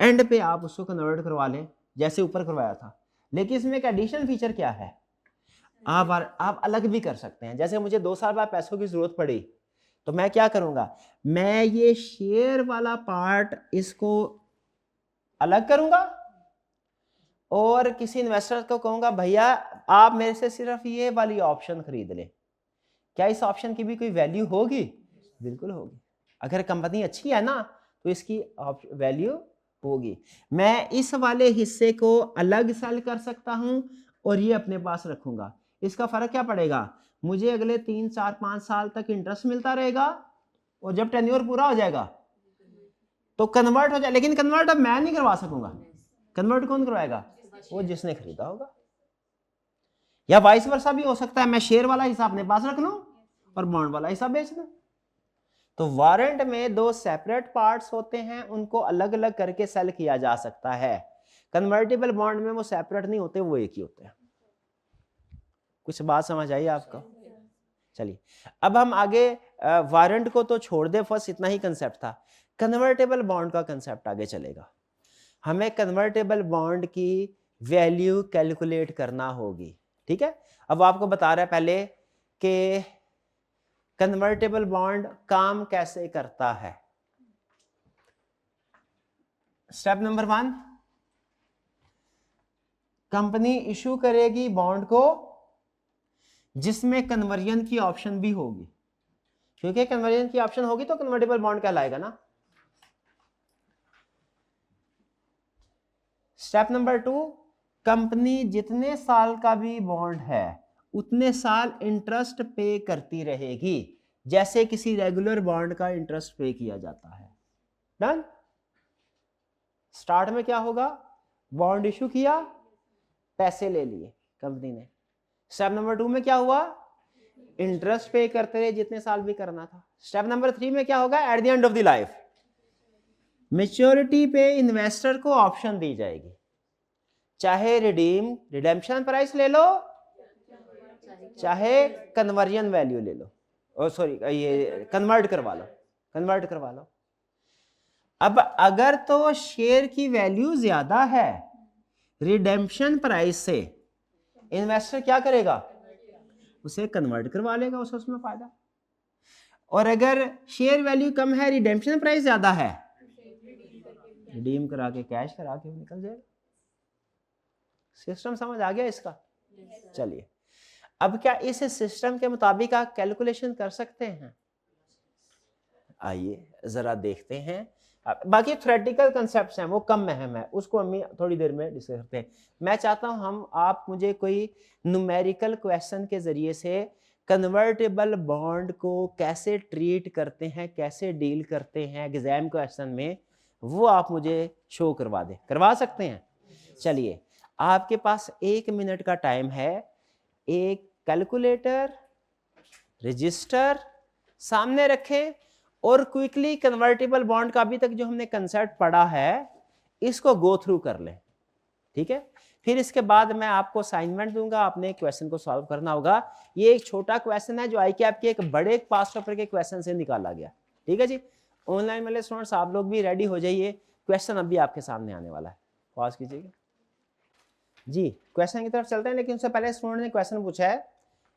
एंड पे आप उसको कन्वर्ट करवा लें जैसे ऊपर करवाया था। लेकिन इसमें एक एडिशनल फीचर क्या है, आप अलग भी कर सकते हैं। जैसे मुझे 2 साल बाद पैसों की जरूरत पड़ी तो मैं क्या करूंगा, मैं ये शेयर वाला पार्ट इसको अलग करूंगा और किसी इन्वेस्टर को कहूंगा भैया आप मेरे से सिर्फ ये वाली ऑप्शन खरीद लें। क्या इस ऑप्शन की भी कोई वैल्यू होगी? बिल्कुल होगी। अगर कंपनी अच्छी है ना तो इसकी वैल्यू होगी। मैं इस वाले हिस्से को अलग सेल कर सकता हूं और ये अपने पास रखूंगा। इसका फर्क क्या पड़ेगा, मुझे अगले 3, 4, 5 साल तक इंटरेस्ट मिलता रहेगा, और जब टेन्योर पूरा हो जाएगा तो कन्वर्ट हो जाए। लेकिन कन्वर्ट अब मैं नहीं करवा सकूंगा, कन्वर्ट कौन करवाएगा, वो जिसने खरीदा होगा। या वाइस वर्सा भी हो सकता है, मैं शेयर वाला हिस्सा अपने पास रख लूं और बॉन्ड वाला हिस्सा बेच दूं। तो वारंट में दो सेपरेट पार्ट्स होते हैं, उनको अलग अलग करके सेल किया जा सकता है। कन्वर्टेबल बॉन्ड में वो सेपरेट नहीं होते, वो एक ही होते हैं। कुछ बात समझ आई आपको? चलिए अब हम आगे, वारंट को तो छोड़ दे, फर्स्ट इतना ही कंसेप्ट था। कन्वर्टेबल बॉन्ड का कंसेप्ट आगे चलेगा। हमें कन्वर्टेबल बॉन्ड की वैल्यू कैलकुलेट करना होगी, ठीक है। अब आपको बता रहा है पहले कि कन्वर्टेबल बॉन्ड काम कैसे करता है। स्टेप नंबर 1, कंपनी इशू करेगी बॉन्ड को जिसमें कन्वर्जन की ऑप्शन भी होगी, क्योंकि कन्वर्जन की ऑप्शन होगी तो कन्वर्टेबल बॉन्ड कहलाएगा ना। स्टेप नंबर 2, कंपनी जितने साल का भी बॉन्ड है उतने साल इंटरेस्ट पे करती रहेगी, जैसे किसी रेगुलर बॉन्ड का इंटरेस्ट पे किया जाता है। डन। स्टार्ट में क्या होगा, बॉन्ड इशू किया, पैसे ले लिए कंपनी ने। स्टेप नंबर 2 में क्या हुआ, इंटरेस्ट पे करते रहे जितने साल भी करना था। स्टेप नंबर 3 में क्या होगा, at the end of the life maturity पे इन्वेस्टर को ऑप्शन दी जाएगी, चाहे रिडेम्पशन प्राइस ले लो, चाहे कन्वर्जन वैल्यू ले लो, सॉरी ये कन्वर्ट करवा लो। अब अगर तो शेयर की वैल्यू ज्यादा है रिडेम्पशन प्राइस से, इन्वेस्टर क्या करेगा, उसे कन्वर्ट करवा लेगा, उसे उसमें फायदा। और अगर शेयर वैल्यू कम है, रिडेम्पशन प्राइस ज्यादा है, रिडीम करा के कैश करा के निकल जाएगा। सिस्टम समझ आ गया इसका? चलिए, अब क्या इस सिस्टम के मुताबिक आप कैलकुलेशन कर सकते हैं? आइए जरा देखते हैं। बाकी थ्योरेटिकल कंसेप्ट्स हैं, वो कम अहम है, उसको हम थोड़ी देर में डिस्कस करते हैं। मैं चाहता हूं आप मुझे कोई न्यूमेरिकल क्वेश्चन के जरिए से कन्वर्टेबल बॉन्ड को कैसे ट्रीट करते हैं, कैसे डील करते हैं एग्जाम क्वेश्चन में, वो आप मुझे शो करवा दें। करवा सकते हैं? चलिए, आपके पास 1 मिनट का टाइम है। एक कैलकुलेटर, रजिस्टर सामने रखें और क्विकली कन्वर्टेबल बॉन्ड का अभी तक जो हमने कंसेप्ट पढ़ा है इसको गो थ्रू कर लें, ठीक है? फिर इसके बाद मैं आपको असाइनमेंट दूंगा, आपने क्वेश्चन को सॉल्व करना होगा। ये एक छोटा क्वेश्चन है जो ICAP के एक बड़े पास्ट पेपर के क्वेश्चन से निकाला गया, ठीक है जी? ऑनलाइन वाले स्टूडेंट्स आप लोग भी रेडी हो जाइए, क्वेश्चन अभी आपके सामने आने वाला है। पॉज कीजिएगा जी, क्वेश्चन की तरफ चलते हैं। लेकिन उससे पहले स्टूडेंट ने क्वेश्चन पूछा है,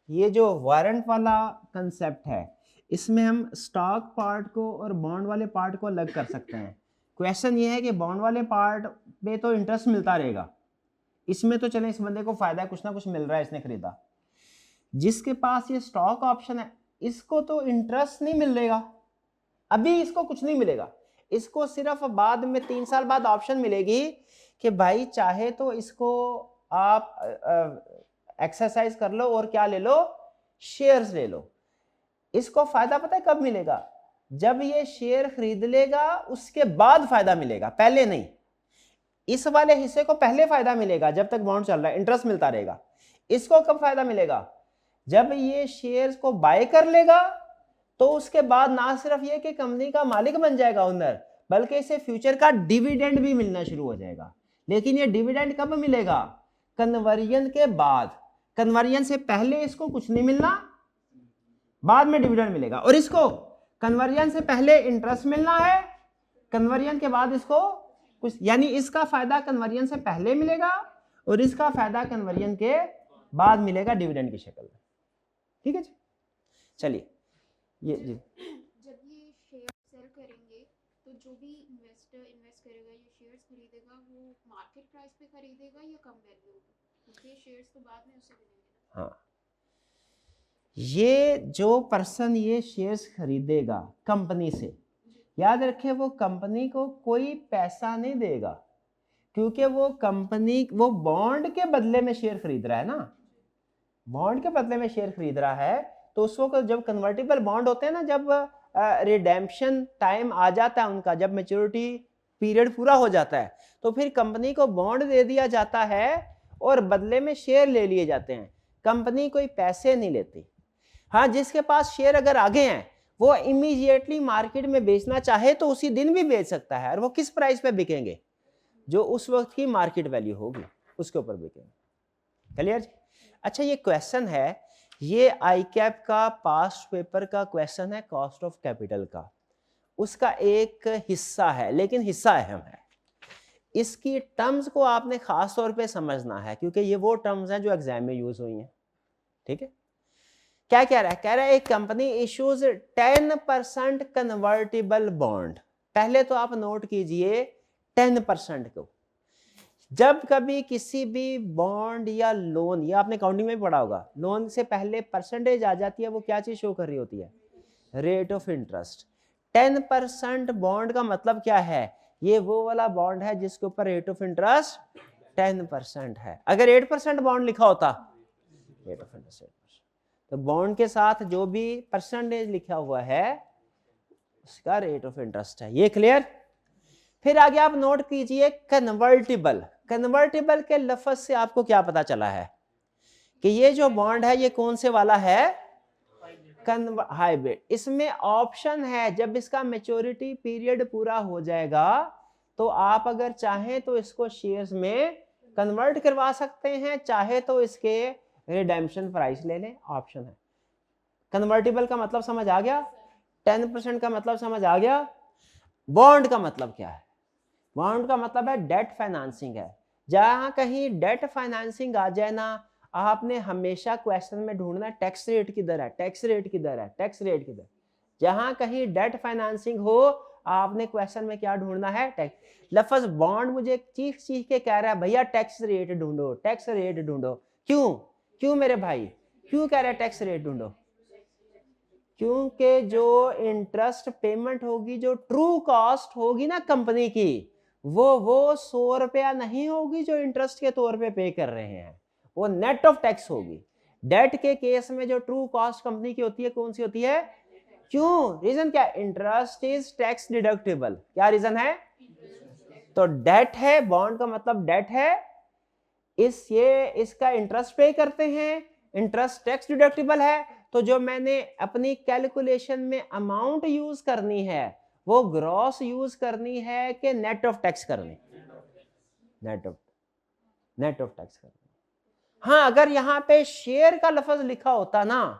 ये जो वारंट वाला कंसेप्ट है इसमें हम स्टॉक पार्ट को और बॉन्ड वाले पार्ट को अलग कर सकते हैं। क्वेश्चन ये है कि बॉन्ड वाले पार्ट पे तो इंटरेस्ट मिलता रहेगा, इसमें तो चले इस बंदे को फायदा है, कुछ ना कुछ मिल रहा है, इसने खरीदा। जिसके पास ये स्टॉक ऑप्शन है इसको तो इंटरेस्ट नहीं मिलेगा, अभी इसको कुछ नहीं मिलेगा, इसको सिर्फ बाद में 3 साल बाद ऑप्शन मिलेगी कि भाई चाहे तो इसको आप एक्सरसाइज कर लो और क्या ले लो, शेयर्स ले लो। इसको फायदा पता है कब मिलेगा? जब ये शेयर खरीद लेगा उसके बाद फायदा मिलेगा, पहले नहीं। इस वाले हिस्से को पहले फायदा मिलेगा जब तक बॉन्ड चल रहा है, इंटरेस्ट मिलता रहेगा। इसको कब फायदा मिलेगा? जब ये शेयर्स को बाय कर लेगा, तो उसके बाद ना सिर्फ ये कि कंपनी का मालिक बन जाएगा, ओनर, बल्कि इसे फ्यूचर का डिविडेंड भी मिलना शुरू हो जाएगा। लेकिन ये डिविडेंड कब मिलेगा? कन्वर्जन के बाद। कन्वर्जन से पहले इसको कुछ नहीं मिलना, बाद में डिविडेंड मिलेगा। और इसको कन्वर्जन से पहले इंटरेस्ट मिलना है, कन्वर्जन के बाद इसको कुछ, यानी इसका फायदा कन्वर्जन से पहले मिलेगा और इसका फायदा कन्वर्जन के बाद मिलेगा डिविडेंड की शक्ल में, ठीक है जी? चलिए, ये जी जब ये शेयर सेल करेंगे तो जो भी इन्वेस्टर इन्वेस्ट करेगा, ये शेयर्स खरीदेगा, वो मार्केट प्राइस पे खरीदेगा या कम वैल्यू होगा? क्योंकि शेयर्स तो बाद में उससे मिलेंगे ना। हाँ, ये जो पर्सन ये शेयर्स खरीदेगा कंपनी से, याद रखे वो कंपनी को कोई पैसा नहीं देगा, क्योंकि वो कंपनी वो बॉन्ड के बदले में शेयर खरीद रहा है ना, बॉन्ड के बदले में शेयर खरीद रहा है। तो उस वक्त जब कन्वर्टेबल बॉन्ड होते हैं ना, जब रिडेम्पशन टाइम आ जाता है उनका, जब मैच्योरिटी पीरियड पूरा हो जाता है, तो फिर कंपनी को बॉन्ड दे दिया जाता है और बदले में शेयर ले लिए जाते हैं। कंपनी कोई पैसे नहीं लेती। हाँ, जिसके पास शेयर अगर आगे हैं वो इमीडिएटली मार्केट में बेचना चाहे तो उसी दिन भी बेच सकता है, और वो किस प्राइस पे बिकेंगे? जो उस वक्त की मार्केट वैल्यू होगी उसके ऊपर बिकेंगे। क्लियर जी? अच्छा, ये क्वेश्चन है, ये ICAP का पास्ट पेपर का क्वेश्चन है, कॉस्ट ऑफ कैपिटल का, उसका एक हिस्सा है, लेकिन हिस्सा अहम है। इसकी टर्म्स को आपने खास तौर पे समझना है, क्योंकि ये वो टर्म्स हैं जो एग्जाम में यूज हुई हैं, ठीक है? क्या कह रहा है? कह रहा है एक कंपनी इश्यूज 10% कन्वर्टेबल बॉन्ड। पहले तो आप नोट कीजिए 10% को। जब कभी किसी भी बॉन्ड या लोन, या आपने काउंटिंग में पढ़ा होगा, लोन से पहले परसेंटेज आ जाती है, वो क्या चीज शो कर रही होती है? Rate of interest. 10% बॉन्ड का मतलब क्या है? ये वो वाला बॉन्ड है जिसके ऊपर रेट ऑफ इंटरेस्ट 10% है। अगर 8% बॉन्ड लिखा होता, रेट ऑफ इंटरेस्ट 8%, तो बॉन्ड के साथ जो भी परसेंटेज लिखा हुआ है उसका रेट ऑफ इंटरेस्ट है। ये क्लियर? फिर आगे आप नोट कीजिए कन्वर्टेबल। कन्वर्टेबल के लफ्ज से आपको क्या पता चला है कि ये जो बॉन्ड है ये कौन से वाला है? हाइब्रिड। इसमें ऑप्शन है, जब इसका मैच्योरिटी पीरियड पूरा हो जाएगा तो आप अगर चाहें तो इसको शेयर्स में कन्वर्ट करवा सकते हैं, चाहे तो इसके रिडेम्पशन प्राइस ले लें, ऑप्शन है। कन्वर्टेबल का मतलब समझ आ गया? 10% का मतलब समझ आ गया? बॉन्ड का मतलब क्या है? बॉन्ड का मतलब है डेट फाइनेंसिंग है। जहां कहीं डेट फाइनेंसिंग आ जाए ना, आपने हमेशा क्वेश्चन में ढूंढना टैक्स रेट किधर है, टैक्स रेट किधर है, टैक्स रेट किधर। जहां कहीं डेट फाइनेंसिंग हो आपने क्वेश्चन में क्या ढूंढना है, टैक्स। लफ्ज बॉन्ड मुझे चीख चीख के कह रहा है भैया टैक्स रेट ढूंढो, टैक्स रेट ढूंढो। क्यों क्यों मेरे भाई, क्यों कह रहा है टैक्स रेट ढूंढो? क्योंकि जो इंटरेस्ट पेमेंट होगी, जो ट्रू कॉस्ट होगी ना कंपनी की, वो 100 रुपया नहीं होगी जो इंटरेस्ट के तौर पे पे कर रहे हैं, वो नेट ऑफ टैक्स होगी। डेट के केस में जो ट्रू कॉस्ट कंपनी की होती है कौन सी होती है? क्यों, रीजन क्या? Interest is tax deductible. क्या रीजन है? तो डेट है, बॉन्ड का मतलब डेट है, इसका इंटरेस्ट पे करते हैं, इंटरेस्ट टैक्स डिडक्टेबल है। तो जो मैंने अपनी कैलकुलेशन में अमाउंट यूज करनी है वो ग्रॉस यूज करनी है कि नेट ऑफ टैक्स करनी? नेट ऑफ टैक्स करनी। हाँ, अगर यहां पे शेयर का लफ्ज लिखा होता ना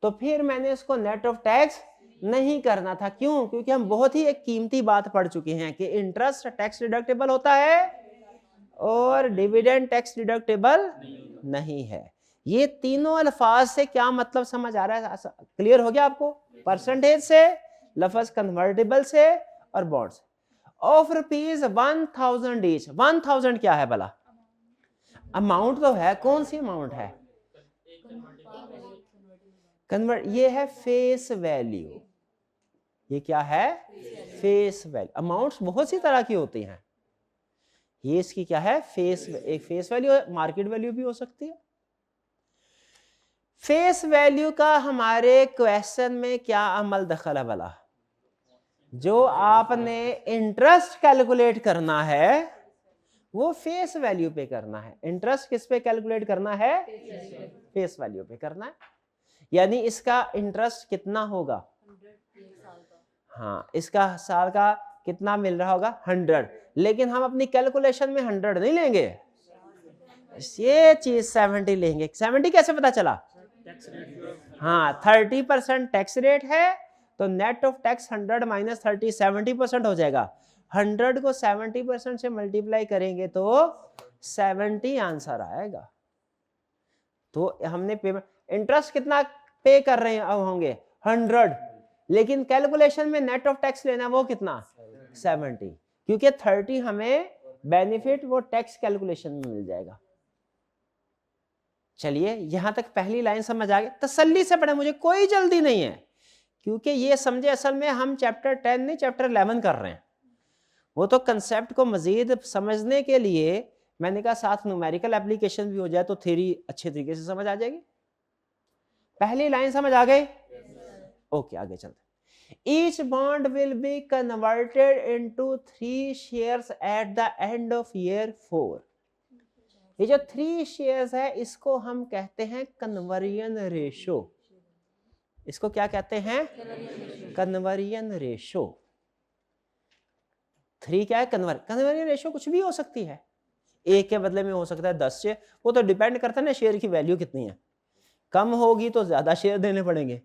तो फिर मैंने इसको नेट ऑफ टैक्स नहीं करना था। क्यों? क्योंकि हम बहुत ही एक कीमती बात पढ़ चुके हैं कि इंटरेस्ट टैक्स डिडक्टेबल होता है और डिविडेंड टैक्स डिडक्टेबल नहीं है। ये तीनों अल्फाज से क्या मतलब समझ आ रहा है? क्लियर हो गया आपको? परसेंटेज से, लफ्ज कन्वर्टेबल से और बॉन्ड से। Of rupees 1000 each. 1000 क्या है भला? अमाउंट तो है, कौन सी अमाउंट है? कन्वर्ट, ये है फेस वैल्यू। ये क्या है? Face value. अमाउंट्स बहुत सी तरह की होती हैं, ये इसकी क्या है? फेस, एक फेस वैल्यू है, मार्केट वैल्यू भी हो सकती है। फेस वैल्यू का हमारे क्वेश्चन में क्या अमल दखल है भला? जो आपने इंटरेस्ट कैलकुलेट करना है वो फेस वैल्यू पे करना है। इंटरेस्ट किस पे कैलकुलेट करना है? फेस वैल्यू पे करना है। यानी इसका इंटरेस्ट कितना होगा? हाँ, इसका साल का कितना मिल रहा होगा? 100। लेकिन हम अपनी कैलकुलेशन में 100 नहीं लेंगे, ये चीज 70 लेंगे। 70 कैसे पता चला? हाँ, 30% टैक्स रेट है तो नेट ऑफ टैक्स 100 माइनस 30 70% हो जाएगा। 100 को 70% से मल्टीप्लाई करेंगे तो 70 आंसर आएगा। तो हमने पेमेंट, इंटरेस्ट कितना पे कर रहे हैं अब होंगे? 100, लेकिन कैलकुलेशन में नेट ऑफ टैक्स लेना वो कितना? 70, क्योंकि 30 हमें बेनिफिट वो टैक्स कैलकुलेशन में मिल जाएगा। चलिए, यहां तक पहली लाइन समझ आ गई? तसल्ली से पढ़े, मुझे कोई जल्दी नहीं है, क्योंकि ये समझे असल में हम चैप्टर 10 नहीं चैप्टर 11 कर रहे हैं। वो तो कंसेप्ट को मजीद समझने के लिए मैंने कहा साथ न्यूमेरिकल एप्लीकेशन भी हो जाए तो थ्योरी अच्छे तरीके से समझ आ जाएगी। पहली लाइन समझ आ गई? ओके, आगे चलते। Each bond will be converted into 3 shares at the end of year 4. ये जो 3 शेयर्स है इसको हम कहते हैं कन्वर्जन रेशो। इसको क्या कहते हैं? Conversion ratio. 3 क्या है? कन्वर्जन रेशो कुछ भी हो सकती है, एक के बदले में हो सकता है 10 शेयर। वो तो डिपेंड करता है ना शेयर की वैल्यू कितनी है। कम होगी तो ज्यादा शेयर देने पड़ेंगे,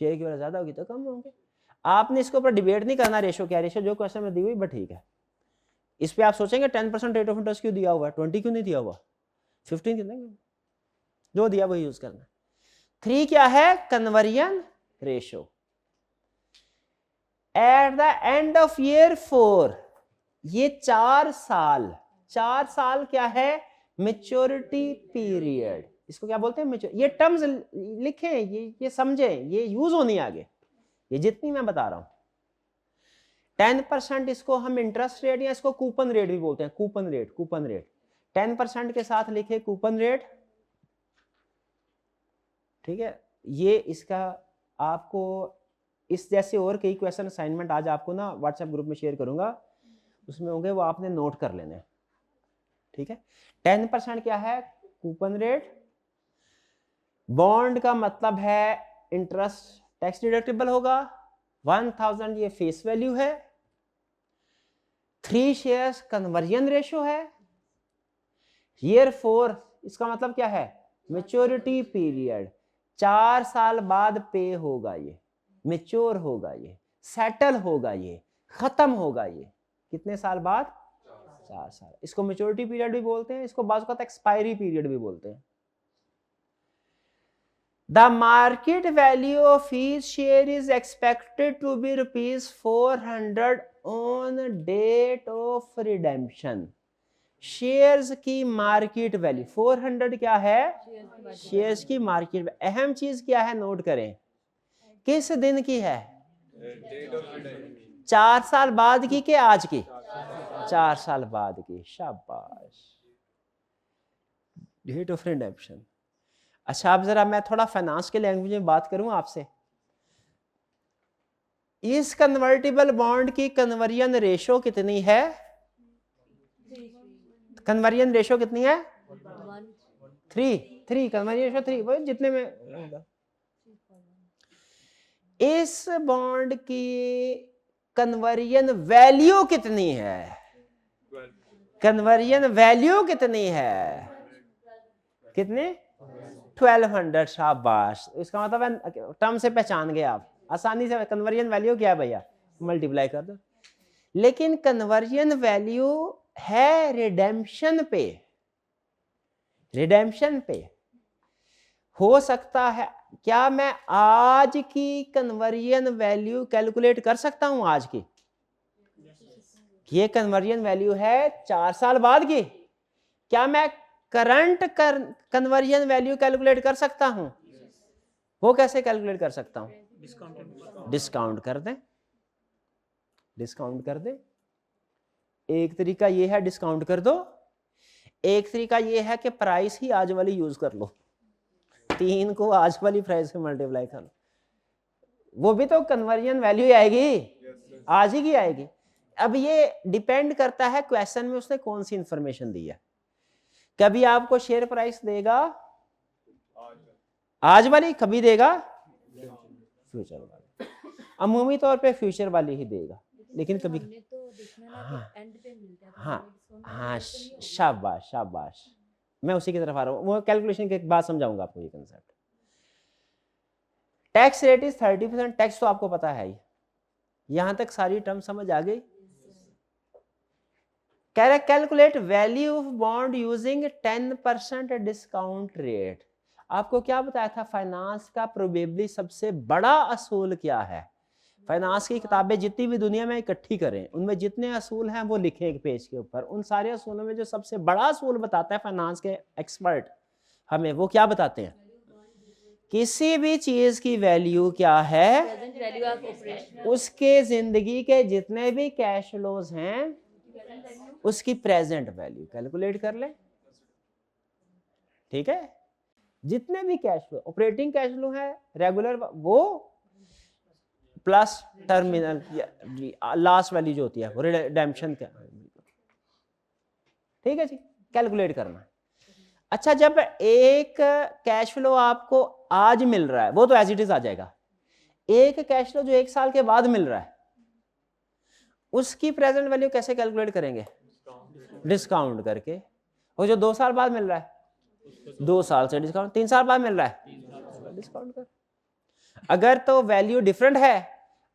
शेयर की वैल्यू ज्यादा होगी तो कम होंगे। आपने इसके ऊपर डिबेट नहीं करना रेशो क्या, रेशो जो क्वेश्चन में दी हुई बट ठीक है। इस पे आप सोचेंगे 10% रेट ऑफ इंटरेस्ट क्यों दिया हुआ है, 20 क्यों नहीं दिया हुआ, 15 क्यों नहीं, जो दिया वही यूज करना। 3 क्या है? Conversion ratio. At the end of year 4, ये 4 साल क्या है? Maturity period. इसको क्या बोलते हैं? ये टर्म्स लिखें, ये समझें, ये यूज होनी आगे, ये जितनी मैं बता रहा हूं। 10% इसको हम इंटरेस्ट रेट या इसको कूपन रेट भी बोलते हैं, कूपन रेट 10% के साथ लिखे कूपन रेट, ठीक है। ये इसका आपको इस जैसे और कई क्वेश्चन असाइनमेंट आज आपको ना व्हाट्सएप ग्रुप में शेयर करूंगा, उसमें होंगे, वो आपने नोट कर लेने, ठीक है। 10% क्या है? Coupon rate. बॉन्ड का मतलब है इंटरेस्ट टैक्स डिडक्टेबल होगा। 1000 ये फेस वैल्यू है। 3 शेयर्स कन्वर्जन रेशो है। ईयर 4 इसका मतलब क्या है? Maturity period. 4 साल बाद पे होगा, ये मेच्योर होगा, ये सेटल होगा, ये खत्म होगा। ये कितने साल बाद? 4 साल। इसको मेच्योरिटी पीरियड भी बोलते हैं, इसको बाज़ औक़ात एक्सपायरी पीरियड भी बोलते हैं। The market value of each share is expected to be rupees 400 on date of redemption. Shares की मार्केट वैल्यू 400 क्या है? शेयर्स की मार्केट। अहम चीज क्या है नोट करें, किस दिन की है? 4 साल बाद की के आज की? 4 साल बाद की। शाबाश, डेट ऑफ रिडेम्पशन। अच्छा, अब जरा मैं थोड़ा फाइनेंस के लैंग्वेज में बात करूं आपसे। इस कन्वर्टिबल बॉन्ड की कन्वर्जन रेशो कितनी है? कन्वर्जन रेशो कितनी है? 3 कन्वर्जन रेशो 3, वो जितने में होगा। इस बॉन्ड की कन्वर्जन वैल्यू कितनी है? कन्वर्जन वैल्यू कितनी है? कितने? 1200। शाबाश, इसका मतलब है टर्म से पहचान गए आप आसानी से। कन्वर्जन वैल्यू क्या है भैया? मल्टीप्लाई कर दो। लेकिन कन्वर्जन वैल्यू है रिडेम्पशन पे। रिडेम्पशन पे हो सकता है, क्या मैं आज की कन्वर्जन वैल्यू कैलकुलेट कर सकता हूं? आज की ये कन्वर्जन वैल्यू है 4 साल बाद की। क्या मैं करंट कन्वर्जन वैल्यू कैलकुलेट कर सकता हूं? वो कैसे कैलकुलेट कर सकता हूं? डिस्काउंट कर दें। डिस्काउंट कर दें। एक तरीका ये है डिस्काउंट कर दो, एक तरीका ये है कि प्राइस ही आज वाली यूज कर लो, 3 को आज वाली प्राइस से मल्टीप्लाई कर लो, वो भी तो कन्वर्जन वैल्यू आएगी, आज ही की आएगी। अब ये डिपेंड करता है क्वेश्चन में उसने कौन सी इंफॉर्मेशन दी है। कभी आपको शेयर प्राइस देगा आज वाली, कभी देगा फ्यूचर वाली। अमूमी तौर पे फ्यूचर वाली ही देगा, लेकिन कभी हाँ शाबाश शाबाश, मैं उसी की तरफ आ रहा हूँ। वो कैलकुलेशन के बाद समझाऊंगा आपको ये concept. Tax rate is 30%। Tax तो आपको पता है ही। यहां तक सारी टर्म समझ आ गई? कह रहे calculate value of bond using 10% discount rate. आपको क्या बताया था फाइनेंस का प्रोबेबली सबसे बड़ा असूल क्या है? फाइनेंस की किताबें जितनी भी दुनिया में इकट्ठी करें, उनमें जितने असूल हैं वो लिखें एक पेज के ऊपर। उन सारे असूलों में जो सबसे बड़ा असूल बताता है फाइनेंस के एक्सपर्ट हमें, वो क्या बताते हैं? किसी भी चीज की वैल्यू क्या है? उसके जिंदगी के जितने भी कैश फ्लोज हैं उसकी प्रेजेंट वैल्यू कैलकुलेट कर ले। ठीक है, जितने भी cash flow, operating cash flow है रेगुलर, वो प्लस टर्मिनल लास्ट वैल्यू जो होती है वो रिडेम्पशन का। ठीक है जी, कैलकुलेट करना। अच्छा, जब एक कैश फ्लो आपको आज मिल रहा है वो तो एज इट इज आ जाएगा। एक कैश फ्लो जो 1 साल के बाद मिल रहा है उसकी प्रेजेंट वैल्यू कैसे कैलकुलेट करेंगे? डिस्काउंट करके। और जो 2 साल बाद मिल रहा है 2 साल से डिस्काउंट, 3 साल बाद मिल रहा है डिस्काउंट कर। अगर तो वैल्यू डिफरेंट है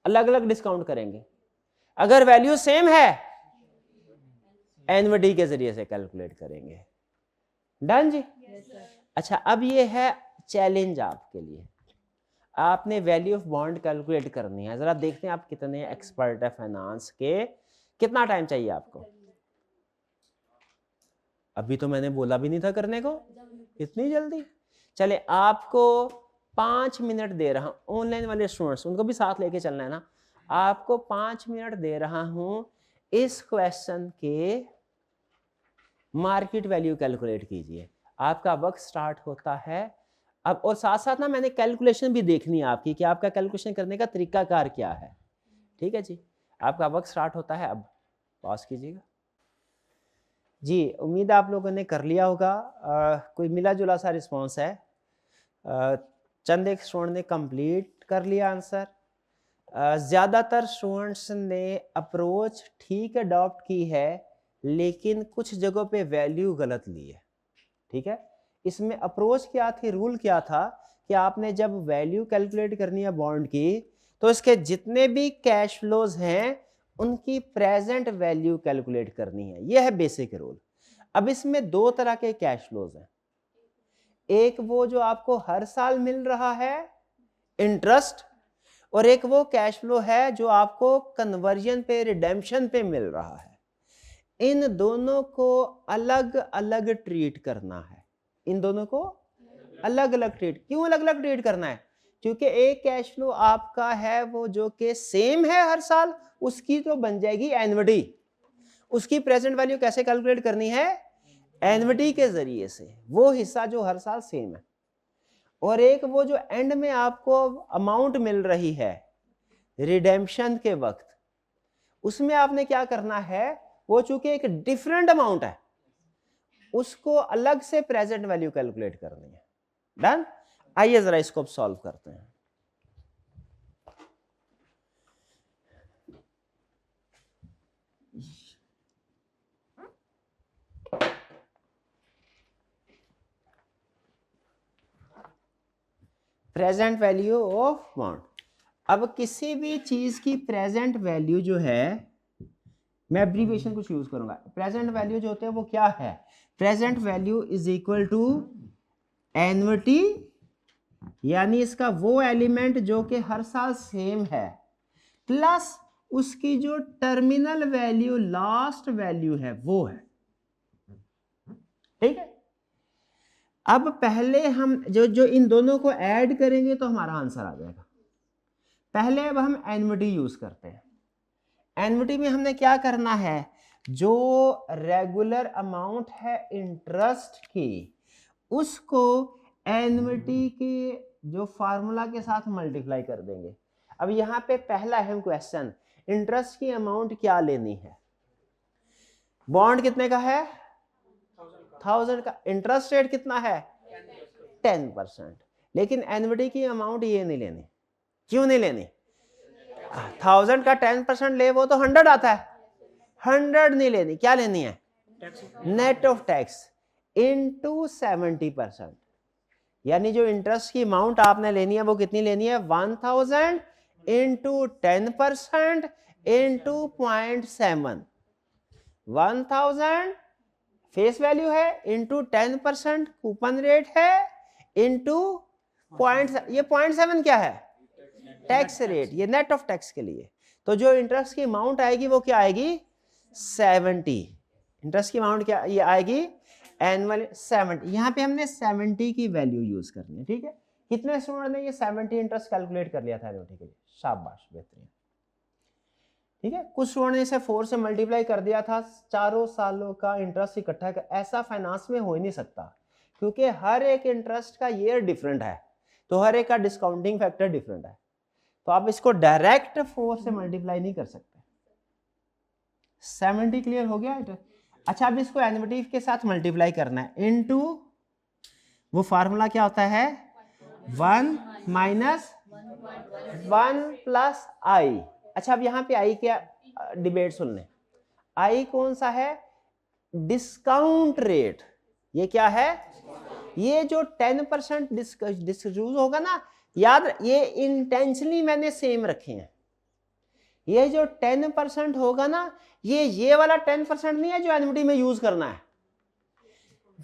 अलग अलग डिस्काउंट करेंगे, अगर वैल्यू सेम है एनवीटी के जरिए से कैलकुलेट करेंगे। डन जी? अच्छा, अब ये है चैलेंज आपके लिए, आपने वैल्यू ऑफ बॉन्ड कैलकुलेट करनी है। जरा देखते हैं आप कितने एक्सपर्ट है फाइनेंस के। कितना टाइम चाहिए आपको? अभी तो मैंने बोला भी नहीं था करने को, इतनी जल्दी? चले, आपको 5 मिनट दे रहा हूं। ऑनलाइन वाले स्टूडेंट्स उनको भी साथ लेके चलना है ना। आपको 5 मिनट दे रहा हूं, इस क्वेश्चन के मार्केट वैल्यू कैलकुलेट कीजिए। आपका वक्त स्टार्ट होता है अब, और साथ साथ ना मैंने कैलकुलेशन भी देखनी है आपकी कि आपका कैलकुलेशन करने का तरीकाकार क्या है। ठीक है जी, आपका वक्त स्टार्ट होता है अब, पॉज कीजिएगा जी। उम्मीद है आप लोगों ने कर लिया होगा। कोई मिला जुला सा रिस्पॉन्स है। चंद एक स्टूडेंट ने कंप्लीट कर लिया आंसर। ज़्यादातर स्टूडेंट्स ने अप्रोच ठीक अडॉप्ट की है, लेकिन कुछ जगहों पे वैल्यू गलत ली है। ठीक है, इसमें अप्रोच क्या थी, रूल क्या था कि आपने जब वैल्यू कैलकुलेट करनी है बॉन्ड की, तो इसके जितने भी कैश फ्लोज हैं उनकी प्रेजेंट वैल्यू कैलकुलेट करनी है। यह है बेसिक रूल। अब इसमें 2 तरह के कैश फ्लोज हैं। एक वो जो आपको हर साल मिल रहा है इंटरेस्ट, और एक वो कैश फ्लो है जो आपको कन्वर्जन पे, रिडेम्पशन पे मिल रहा है। इन दोनों को अलग अलग ट्रीट करना है। इन दोनों को अलग अलग ट्रीट, क्यों अलग अलग ट्रीट करना है? क्योंकि एक कैश फ्लो आपका है वो जो कि सेम है हर साल, उसकी तो बन जाएगी एन्युटी। उसकी प्रेजेंट वैल्यू कैसे कैलकुलेट करनी है? एन्युटी के जरिए से, वो हिस्सा जो हर साल सेम है। और एक वो जो एंड में आपको अमाउंट मिल रही है रिडेम्पशन के वक्त, उसमें आपने क्या करना है, वो चूंकि एक डिफरेंट अमाउंट है, उसको अलग से प्रेजेंट वैल्यू कैलकुलेट करनी है। डन? आइए जरा इसको अब सॉल्व करते हैं। Present value of amount. अब किसी भी चीज की प्रेजेंट वैल्यू जो है, मैं एब्रीविएशन कुछ यूज करूंगा। प्रेजेंट वैल्यू जो होते हैं वो क्या है? Present value is equal to annuity, यानी इसका वो एलिमेंट जो कि हर साल सेम है, प्लस उसकी जो टर्मिनल वैल्यू, लास्ट वैल्यू है वो है। ठीक है? अब पहले हम जो इन दोनों को ऐड करेंगे तो हमारा आंसर आ जाएगा। पहले अब हम एन्युटी यूज करते हैं। एन्युटी में हमने क्या करना है, जो रेगुलर अमाउंट है इंटरेस्ट की, उसको एन्युटी के जो फार्मूला के साथ मल्टीप्लाई कर देंगे। अब यहां पे पहला अहम क्वेश्चन, इंटरेस्ट की अमाउंट क्या लेनी है? बॉन्ड कितने का है? 1000 का। इंटरेस्ट रेट कितना है? 10%। लेकिन एन्युटी की अमाउंट ये नहीं लेनी। क्यों नहीं लेनी? 1000 का 10% ले वो तो 100 आता है। 100 नहीं लेनी, क्या लेनी है? Net of tax into 70%। यानी जो इंटरेस्ट की अमाउंट आपने लेनी है वो कितनी लेनी है? 1000 इंटू 10% इंटू 0.7। 1000 फेस वैल्यू है, इंटू 10% कूपन रेट है, इंटू पॉइंट, ये 0.7 क्या है? टैक्स रेट, ये नेट ऑफ टैक्स के लिए। तो जो इंटरेस्ट की अमाउंट आएगी वो क्या आएगी? 70। इंटरेस्ट की अमाउंट क्या ये आएगी? एनुअल 70। यहाँ पे हमने 70 की वैल्यू यूज करनी है। ठीक है? कितने स्टूडेंट ने ये 70 इंटरेस्ट कैलकुलेट कर लिया था एनुअलिटी के लिए? शाबाश, बेहतरीन। ठीक है? कुछ स्टूडेंट ने इसे 4 से मल्टीप्लाई कर दिया था, चारों सालों का इंटरेस्ट इकट्ठा कर। ऐसा फाइनेंस में हो ही नहीं सकता, क्योंकि हर एक इंटरेस्ट का ईयर डिफरेंट है, तो हर एक का डिस्काउंटिंग फैक्टर डिफरेंट है। तो आप इसको डायरेक्ट 4 से मल्टीप्लाई नहीं कर सकते। 70 क्लियर हो गया? अच्छा, अब इसको एन्युटी के साथ मल्टीप्लाई करना है, इनटू वो फार्मूला क्या होता है? 1 माइनस 1 प्लस आई। अच्छा, अब यहां पे आई क्या डिबेट सुन लें। आई कौन सा है? Discount rate. ये क्या है? ये जो 10% डिस्यूज होगा ना, याद, ये इंटेंशनली मैंने सेम रखे हैं। ये जो 10% होगा ना, ये वाला 10% नहीं है जो एन्युटी में यूज करना है।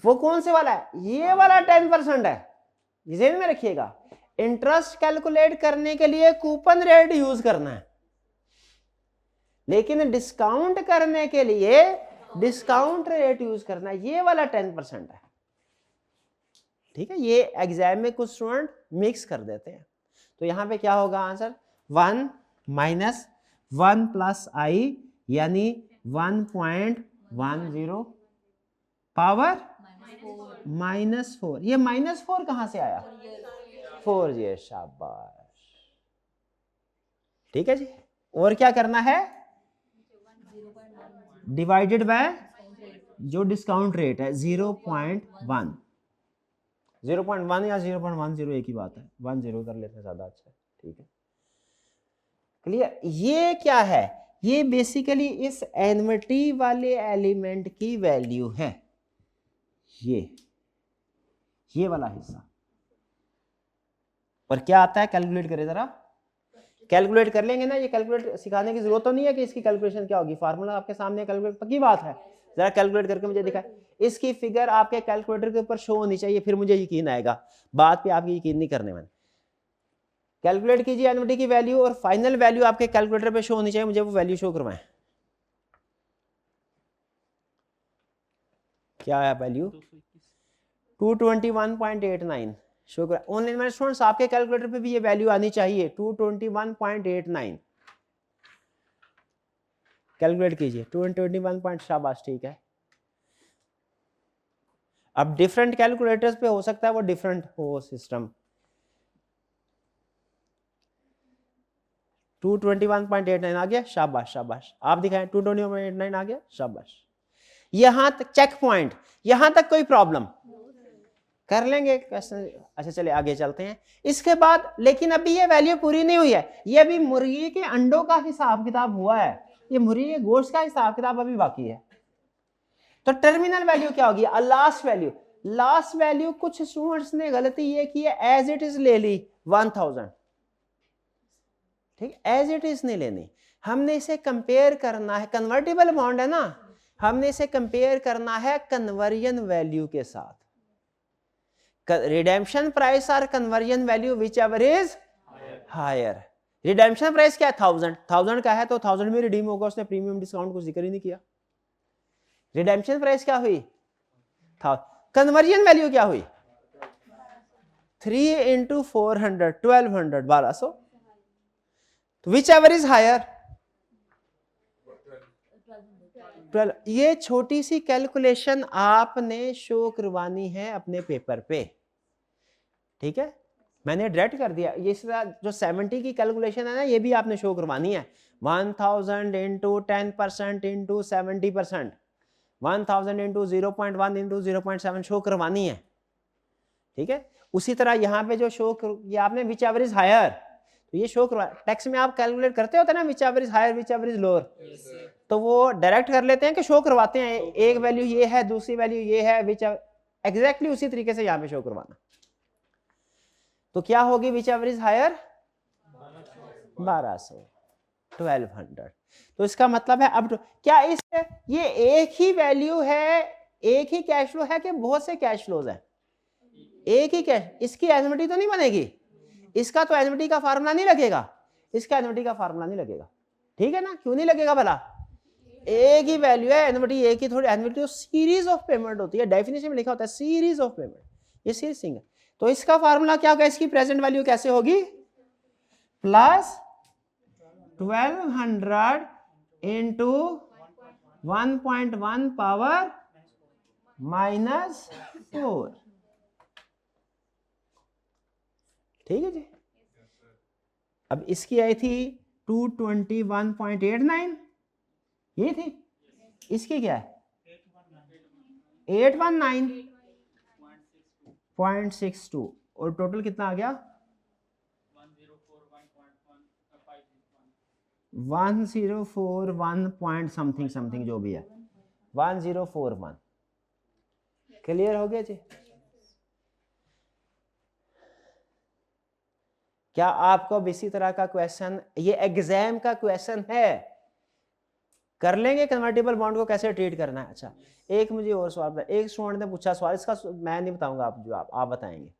वो कौन से वाला है? ये वाला 10% है। ध्यान में रखिएगा, इंटरेस्ट कैलकुलेट करने के लिए कूपन रेट यूज करना है, लेकिन डिस्काउंट करने के लिए डिस्काउंट रेट यूज करना है। ये वाला 10% है। ठीक है? ये एग्जाम में कुछ स्टूडेंट मिक्स कर देते हैं। तो यहां पे क्या होगा आंसर? 1 माइनस 1 प्लस आई, यानी 1.10 पावर -4। ये -4 कहां से आया? 4 ये, शाबाश। ठीक है जी। और क्या करना है? डिवाइडेड बाय जो डिस्काउंट रेट है 0.1। 0.1 या 0.10 एक ही बात है, 10 कर लेते हैं, ज्यादा अच्छा है। ठीक है? क्लियर? ये क्या है? ये बेसिकली इस एन्युटी वाले एलिमेंट की वैल्यू है। ये वाला हिस्सा। और क्या आता है? कैलकुलेट करें जरा। कैलकुलेट कर लेंगे ना, ये कैलकुलेट सिखाने की जरूरत तो नहीं है कि इसकी कैलकुलेशन क्या होगी, फार्मूला आपके सामने, कैलकुलेट पक्की बात है। जरा कैलकुलेट करके मुझे दिखाए। इसकी फिगर आपके कैलकुलेटर के ऊपर शो होनी चाहिए, फिर मुझे यकीन आएगा। बात पे आपकी यकीन नहीं करने मैंने। कैलकुलेट कीजिए एनयुटी की वैल्यू और फाइनल वैल्यू आपके कैलकुलेटर पे शो होनी चाहिए, मुझे वो वैल्यू शो करवाएं। क्या है वैल्यू? 221.89 शो कर। ऑनलाइन स्टूडेंट्स आपके कैलकुलेटर पे भी ये वैल्यू आनी चाहिए 221.89। कैलकुलेट कीजिए 221 शाबाश, ठीक है। अब डिफरेंट कैलकुलेटर्स पे हो सकता है वो डिफरेंट हो सिस्टम। 221.89 आ गया, शाबाश शाबाश। आप दिखाएं 221.89 आ गया, शाबाश। यहां तक चेक पॉइंट, यहां तक कोई प्रॉब्लम कर लेंगे क्वेश्चन। अच्छा चलिए आगे चलते हैं। इसके बाद लेकिन अभी ये वैल्यू पूरी नहीं हुई है, ये अभी मुर्गी के अंडों का हिसाब किताब हुआ है, ये मुर्गी के गोश्त का हिसाब किताब अभी बाकी है। तो टर्मिनल वैल्यू क्या होगी? Last value. लास्ट वैल्यू कुछ स्टूडेंट्स ने गलती ये की है, एज इट इज ले ली 1000, ठीक, एज इट इज नहीं लेनी, हमने इसे कंपेयर करना है, कन्वर्टेबल बॉन्ड है ना, हमने इसे कंपेयर करना है कन्वर्जन वैल्यू के साथ। रिडेम्पशन प्राइस और conversion value which ever is higher. Redemption price क्या है? 1000 का है तो 1000 में रिडीम होगा, उसने प्रीमियम डिस्काउंट को जिक्र ही नहीं किया। रिडेम्पशन प्राइस क्या हुई? कन्वर्जन वैल्यू क्या हुई? 3 into 400 1200 1200, which ever is higher 12। ये छोटी सी कैलकुलेशन आपने शो करवानी है अपने पेपर पे, ठीक है। मैंने डायरेक्ट कर दिया, ये जो 70 की कैलकुलेशन है ना, ये भी आपने शो करवानी है। 1000 into 10% into 70%, 1000 into 0.1 into 0.7 show करवानी है, ठीक है। उसी तरह यहाँ पे जो शो ये आपने विच एवर इज हायर, तो ये शो करवा। टैक्स में आप कैलकुलेट करते होते ना which ever is higher which ever is lower, तो वो डायरेक्ट कर लेते हैं कि शो करवाते हैं, एक वैल्यू ये है दूसरी वैल्यू ये है, विच एग्जैक्टली उसी तरीके से यहाँ पे शो करवाना। तो क्या होगी विच एवर इज हायर? 1200 1200। तो इसका मतलब है अब क्या इस ये एक ही वैल्यू है, एक ही कैश फ्लो है कि बहुत से कैश फ्लोज हैं? एक ही कैश। इसकी एनयुटी तो नहीं बनेगी, इसका तो एनयुटी का फार्मूला नहीं लगेगा, इसका एनयुटी का फार्मूला नहीं लगेगा, ठीक है ना। क्यों नहीं लगेगा भला? एक ही वैल्यू है, एनयुटी एक ही, थोड़ी एनयुटी तो सीरीज ऑफ पेमेंट होती है, डेफिनेशन में लिखा होता है सीरीज ऑफ पेमेंट, ये सीरीज सिंगल। तो इसका फार्मूला क्या होगा? इसकी प्रेजेंट वैल्यू कैसे होगी? प्लस 1200 इंटू 1.1 पावर -4, ठीक है जी। अब इसकी आई थी 221.89, ये थी। इसकी क्या है? 819.62, और टोटल कितना आ गया? 1041 पॉइंट समथिंग समथिंग जो भी है, 1041। क्लियर हो गया जी? क्या आपको अब इसी तरह का क्वेश्चन, ये एग्जाम का क्वेश्चन है, कर लेंगे कन्वर्टेबल बॉन्ड को कैसे ट्रीट करना है। अच्छा एक मुझे और सवाल, एक स्टूडेंट ने पूछा सवाल, इसका मैं नहीं बताऊंगा, आप जो आप बताएंगे।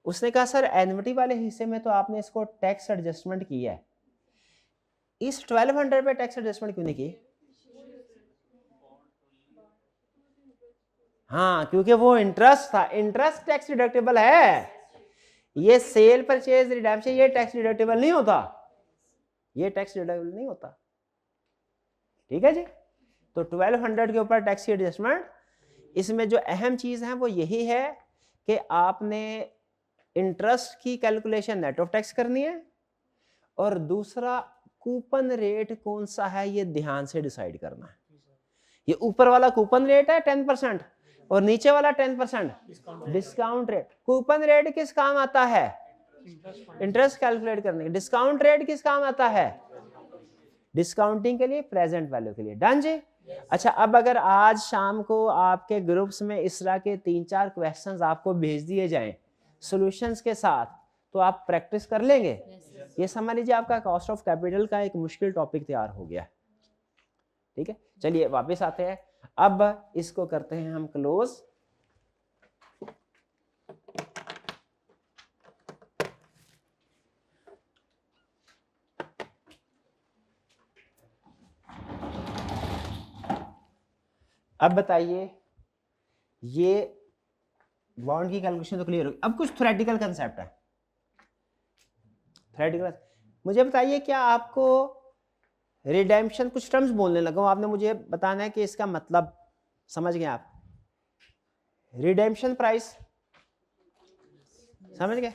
उसने कहा सर एन्युटी वाले हिस्से में तो आपने इसको टैक्स एडजस्टमेंट किया है, इस 1200 पे टैक्स एडजस्टमेंट क्यों नहीं की? हाँ क्योंकि वो इंटरेस्ट था, इंटरेस्ट टैक्स डिडक्टेबल है, ये सेल परचेज रिडेम्पशन ये टैक्स डिडक्टेबल नहीं होता, ये टैक्स डिडक्टेबल नहीं होता, ठीक है जी। तो 1200 के ऊपर टैक्स की एडजस्टमेंट, इसमें जो अहम चीज है वो यही है कि आपने इंटरेस्ट की कैलकुलेशन नेट ऑफ टैक्स करनी है, और दूसरा कूपन रेट कौन सा है ये ध्यान से डिसाइड करना है। ये ऊपर वाला कूपन रेट है 10% और नीचे वाला 10% डिस्काउंट रेट। कूपन रेट किस काम आता है? इंटरेस्ट कैलकुलेट करने के। डिस्काउंट रेट किस काम आता है? डिस्काउंटिंग के लिए, प्रेजेंट वैल्यू के लिए। डन जी। अच्छा अब अगर आज शाम को आपके ग्रुप्स में इस तरह के 3-4 क्वेश्चंस आपको भेज दिए जाएं सॉल्यूशंस के साथ, तो आप प्रैक्टिस कर लेंगे। ये समझ लीजिए आपका कॉस्ट ऑफ कैपिटल का एक मुश्किल टॉपिक तैयार हो गया, ठीक है। चलिए वापस आते हैं, अब इसको करते हैं हम क्लोज। अब बताइए, ये बॉन्ड की कैलकुलेशन तो क्लियर होगी। अब कुछ थ्योरेटिकल कंसेप्ट है। थ्योरेटिकल, मुझे बताइए क्या आपको रिडेम्पशन, कुछ टर्म्स बोलने लगा हूं, आपने मुझे बताना है कि इसका मतलब समझ गए आप। रिडेम्पशन प्राइस समझ गए,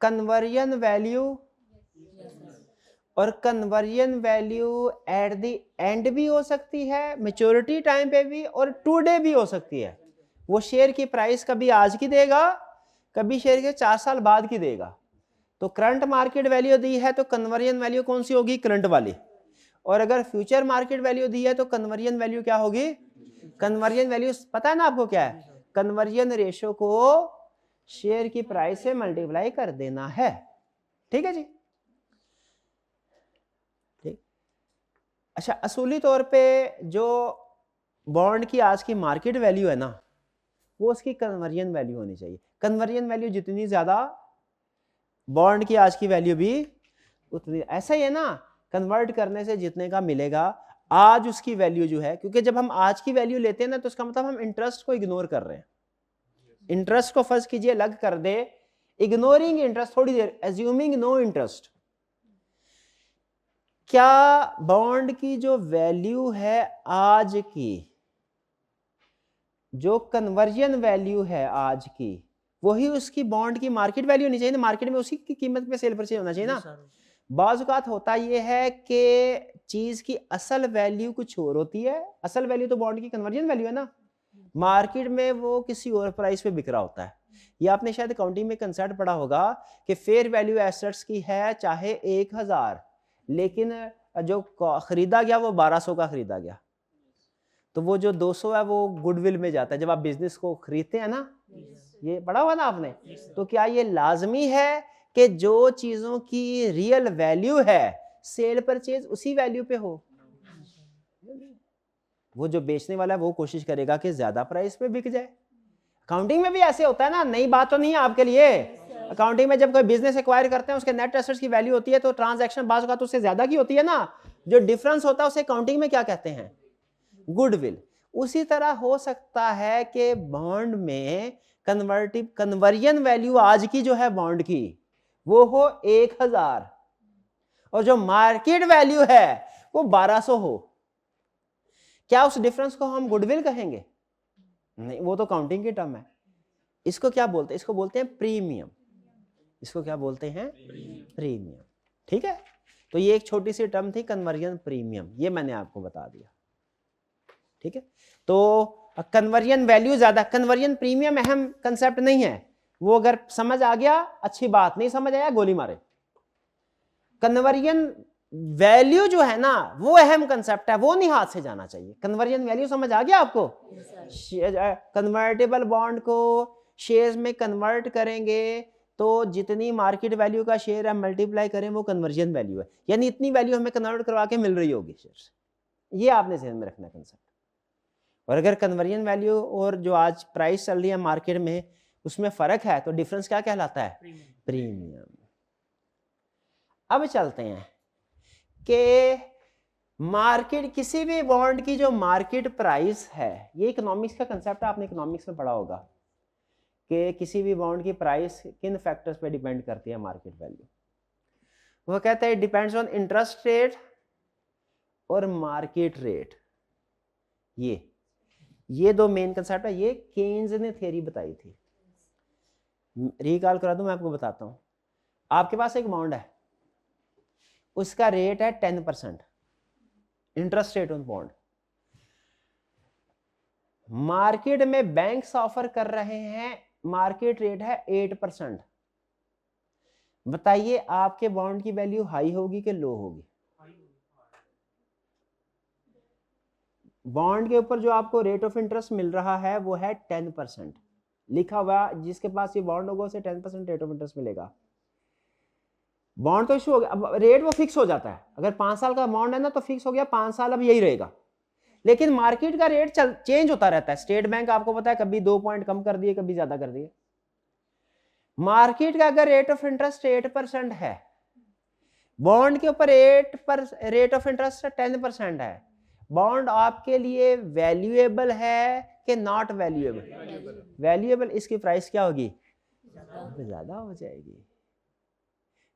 कन्वर्जन वैल्यू, और conversion value at the end भी हो सकती है, मैच्योरिटी टाइम पे भी, और टुडे भी हो सकती है। वो शेयर की प्राइस कभी आज की देगा, कभी शेयर के 4 साल बाद की देगा। तो करंट मार्केट वैल्यू दी है तो कन्वर्जन वैल्यू कौन सी होगी? करंट वाली। और अगर फ्यूचर मार्केट वैल्यू दी है तो कन्वर्जन वैल्यू क्या होगी? कन्वर्जन वैल्यू पता है ना आपको क्या है? कन्वर्जन रेशियो को शेयर की प्राइस से मल्टीप्लाई कर देना है। ठीक है जी, ठीक। अच्छा, असूली तौर पे जो बॉन्ड की आज की मार्केट वैल्यू है ना, वो उसकी कन्वर्जन वैल्यू होनी चाहिए। कन्वर्जन वैल्यू जितनी ज्यादा, बॉन्ड की आज की वैल्यू भी उतनी। ऐसा ही है ना, कन्वर्ट करने से जितने का मिलेगा आज उसकी वैल्यू जो है, क्योंकि जब हम आज की वैल्यू लेते हैं ना तो उसका मतलब हम इंटरेस्ट को इग्नोर कर रहे हैं। इंटरेस्ट को फर्ज कीजिए अलग कर दे, इग्नोरिंग इंटरेस्ट, थोड़ी देर एज्यूमिंग नो इंटरेस्ट। क्या बॉन्ड की जो वैल्यू है आज की, जो कन्वर्जन वैल्यू है आज की, वही उसकी बॉन्ड की मार्केट वैल्यू होनी चाहिए ना? मार्केट में उसी की कीमत पे सेल परचेज होना चाहिए ना। बाज़-औक़ात होता यह है कि चीज की असल वैल्यू कुछ और होती है, असल वैल्यू तो बॉन्ड की कन्वर्जन वैल्यू है ना, मार्केट में वो किसी और प्राइस पे बिक रहा होता है। ये आपने शायद अकाउंटिंग में कंसेप्ट पढ़ा होगा कि फेयर वैल्यू एसेट्स की है चाहे 1000, लेकिन जो खरीदा गया वो 1200 का खरीदा गया, तो वो जो 200 है वो गुडविल में जाता है जब आप बिजनेस को खरीदते हैं ना। ये पढ़ा हुआ ना आपने? तो क्या ये लाजमी है कि जो चीजों की रियल वैल्यू है सेल परचेज उसी वैल्यू पे हो? वो जो बेचने वाला है वो कोशिश करेगा कि ज्यादा प्राइस पे बिक जाए। अकाउंटिंग में भी ऐसे होता है ना, नई बात तो नहीं है आपके लिए। अकाउंटिंग में जब कोई बिजनेस एक्वायर करते हैं उसके नेट एसेट्स की वैल्यू होती है, तो ट्रांजैक्शन बाज़ औक़ात उससे ज्यादा की होती है ना, जो डिफरेंस होता है उसे अकाउंटिंग में क्या कहते हैं? गुडविल। उसी तरह हो सकता है कि बॉन्ड में कन्वर्जन वैल्यू आज की जो है बॉन्ड की वो हो 1000, और जो मार्केट वैल्यू है वो 1200 हो। क्या उस डिफरेंस को हम गुडविल कहेंगे? नहीं, वो तो काउंटिंग की टर्म है। इसको क्या बोलते हैं? इसको बोलते हैं प्रीमियम। इसको क्या बोलते हैं? प्रीमियम। ठीक है, तो ये एक छोटी सी टर्म थी कन्वर्जन प्रीमियम, ये मैंने आपको बता दिया। ठीक है, तो कन्वर्जन वैल्यू ज्यादा, कन्वर्जन प्रीमियम अहम कंसेप्ट नहीं है, वो अगर समझ आ गया अच्छी बात, नहीं समझ आया गोली मारे। कन्वर्जन वैल्यू जो है ना वो अहम कंसेप्ट है, वो नहीं हाथ से जाना चाहिए। कन्वर्जन वैल्यू समझ आ गया आपको? कन्वर्टेबल बॉन्ड को शेयर्स में कन्वर्ट करेंगे तो जितनी मार्केट वैल्यू का शेयर है मल्टीप्लाई करें वो कन्वर्जन वैल्यू है, यानी इतनी वैल्यू हमें कन्वर्ट करवा के मिल रही होगी शेयर। ये आपने ध्यान में रखना कंसेप्ट। और अगर कन्वर्जन वैल्यू और जो आज प्राइस चल रही है मार्केट में उसमें फर्क है तो डिफरेंस क्या कहलाता है? प्रीमियम। अब चलते हैं कि मार्केट, किसी भी बॉन्ड की जो मार्केट प्राइस है, ये इकोनॉमिक्स का कंसेप्ट है, आपने इकोनॉमिक्स में पढ़ा होगा कि किसी भी बॉन्ड की प्राइस किन फैक्टर्स पे डिपेंड करती है मार्केट वैल्यू। वो कहते हैं डिपेंड्स ऑन इंटरेस्ट रेट और मार्केट रेट। ये दो मेन कंसेप्ट है, ये केन्स ने थ्योरी बताई थी। रिकॉल करा दूं, मैं आपको बताता हूं। आपके पास एक बॉन्ड है, उसका रेट है 10% interest rate on bond. Market में बैंक्स ऑफर कर रहे हैं, मार्केट रेट है 8%। बताइए आपके बॉन्ड की वैल्यू हाई होगी कि लो होगी? बॉन्ड के ऊपर जो आपको रेट ऑफ इंटरेस्ट मिल रहा है वो है 10%। लिखा हुआ जिसके पास ये बॉन्ड होगा उसे 10% रेट ऑफ इंटरेस्ट मिलेगा। बॉन्ड तो इशू हो गया, अब रेट वो फिक्स हो जाता है। अगर 5 साल का बॉन्ड है ना तो फिक्स हो गया, 5 साल अब यही रहेगा। लेकिन मार्केट का रेट चेंज होता रहता है। स्टेट बैंक आपको पता है कभी 2 पॉइंट कम कर दिए, कभी ज्यादा कर दिए। मार्केट का अगर रेट ऑफ इंटरेस्ट 8% है, बॉन्ड के ऊपर रेट ऑफ इंटरेस्ट 10% है, बॉन्ड आपके लिए वैल्यूएबल है कि नॉट वैल्यूएबल? वैल्यूएबल। इसकी प्राइस क्या होगी? ज्यादा हो जाएगी।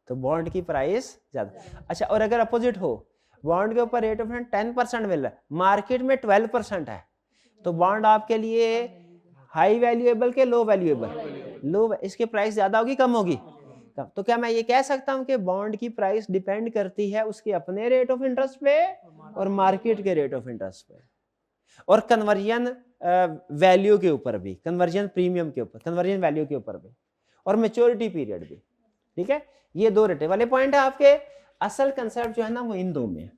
तो बॉन्ड की प्राइस ज्यादा। अच्छा, और अगर अपोजिट हो, बॉन्ड के ऊपर रेट ऑफ इंटरेस्ट 10% मिल रहा है, मार्केट में 12% है, तो बॉन्ड आपके लिए हाई वैल्यूएबल के लो वैल्यूएबल? लो। इसकी प्राइस ज्यादा होगी कम होगी? कम। तो क्या मैं ये कह सकता हूं कि बॉन्ड की प्राइस डिपेंड करती है उसके अपने रेट ऑफ इंटरेस्ट पे और मार्केट के रेट ऑफ इंटरेस्ट पे, और कन्वर्जन वैल्यू के ऊपर भी, कन्वर्जन प्रीमियम के ऊपर, कन्वर्जन वैल्यू के ऊपर भी, और मैच्योरिटी पीरियड भी। ठीक है, ये दो रेटे वाले पॉइंट है आपके। असल कंसेप्ट जो है ना वो इन दो में है,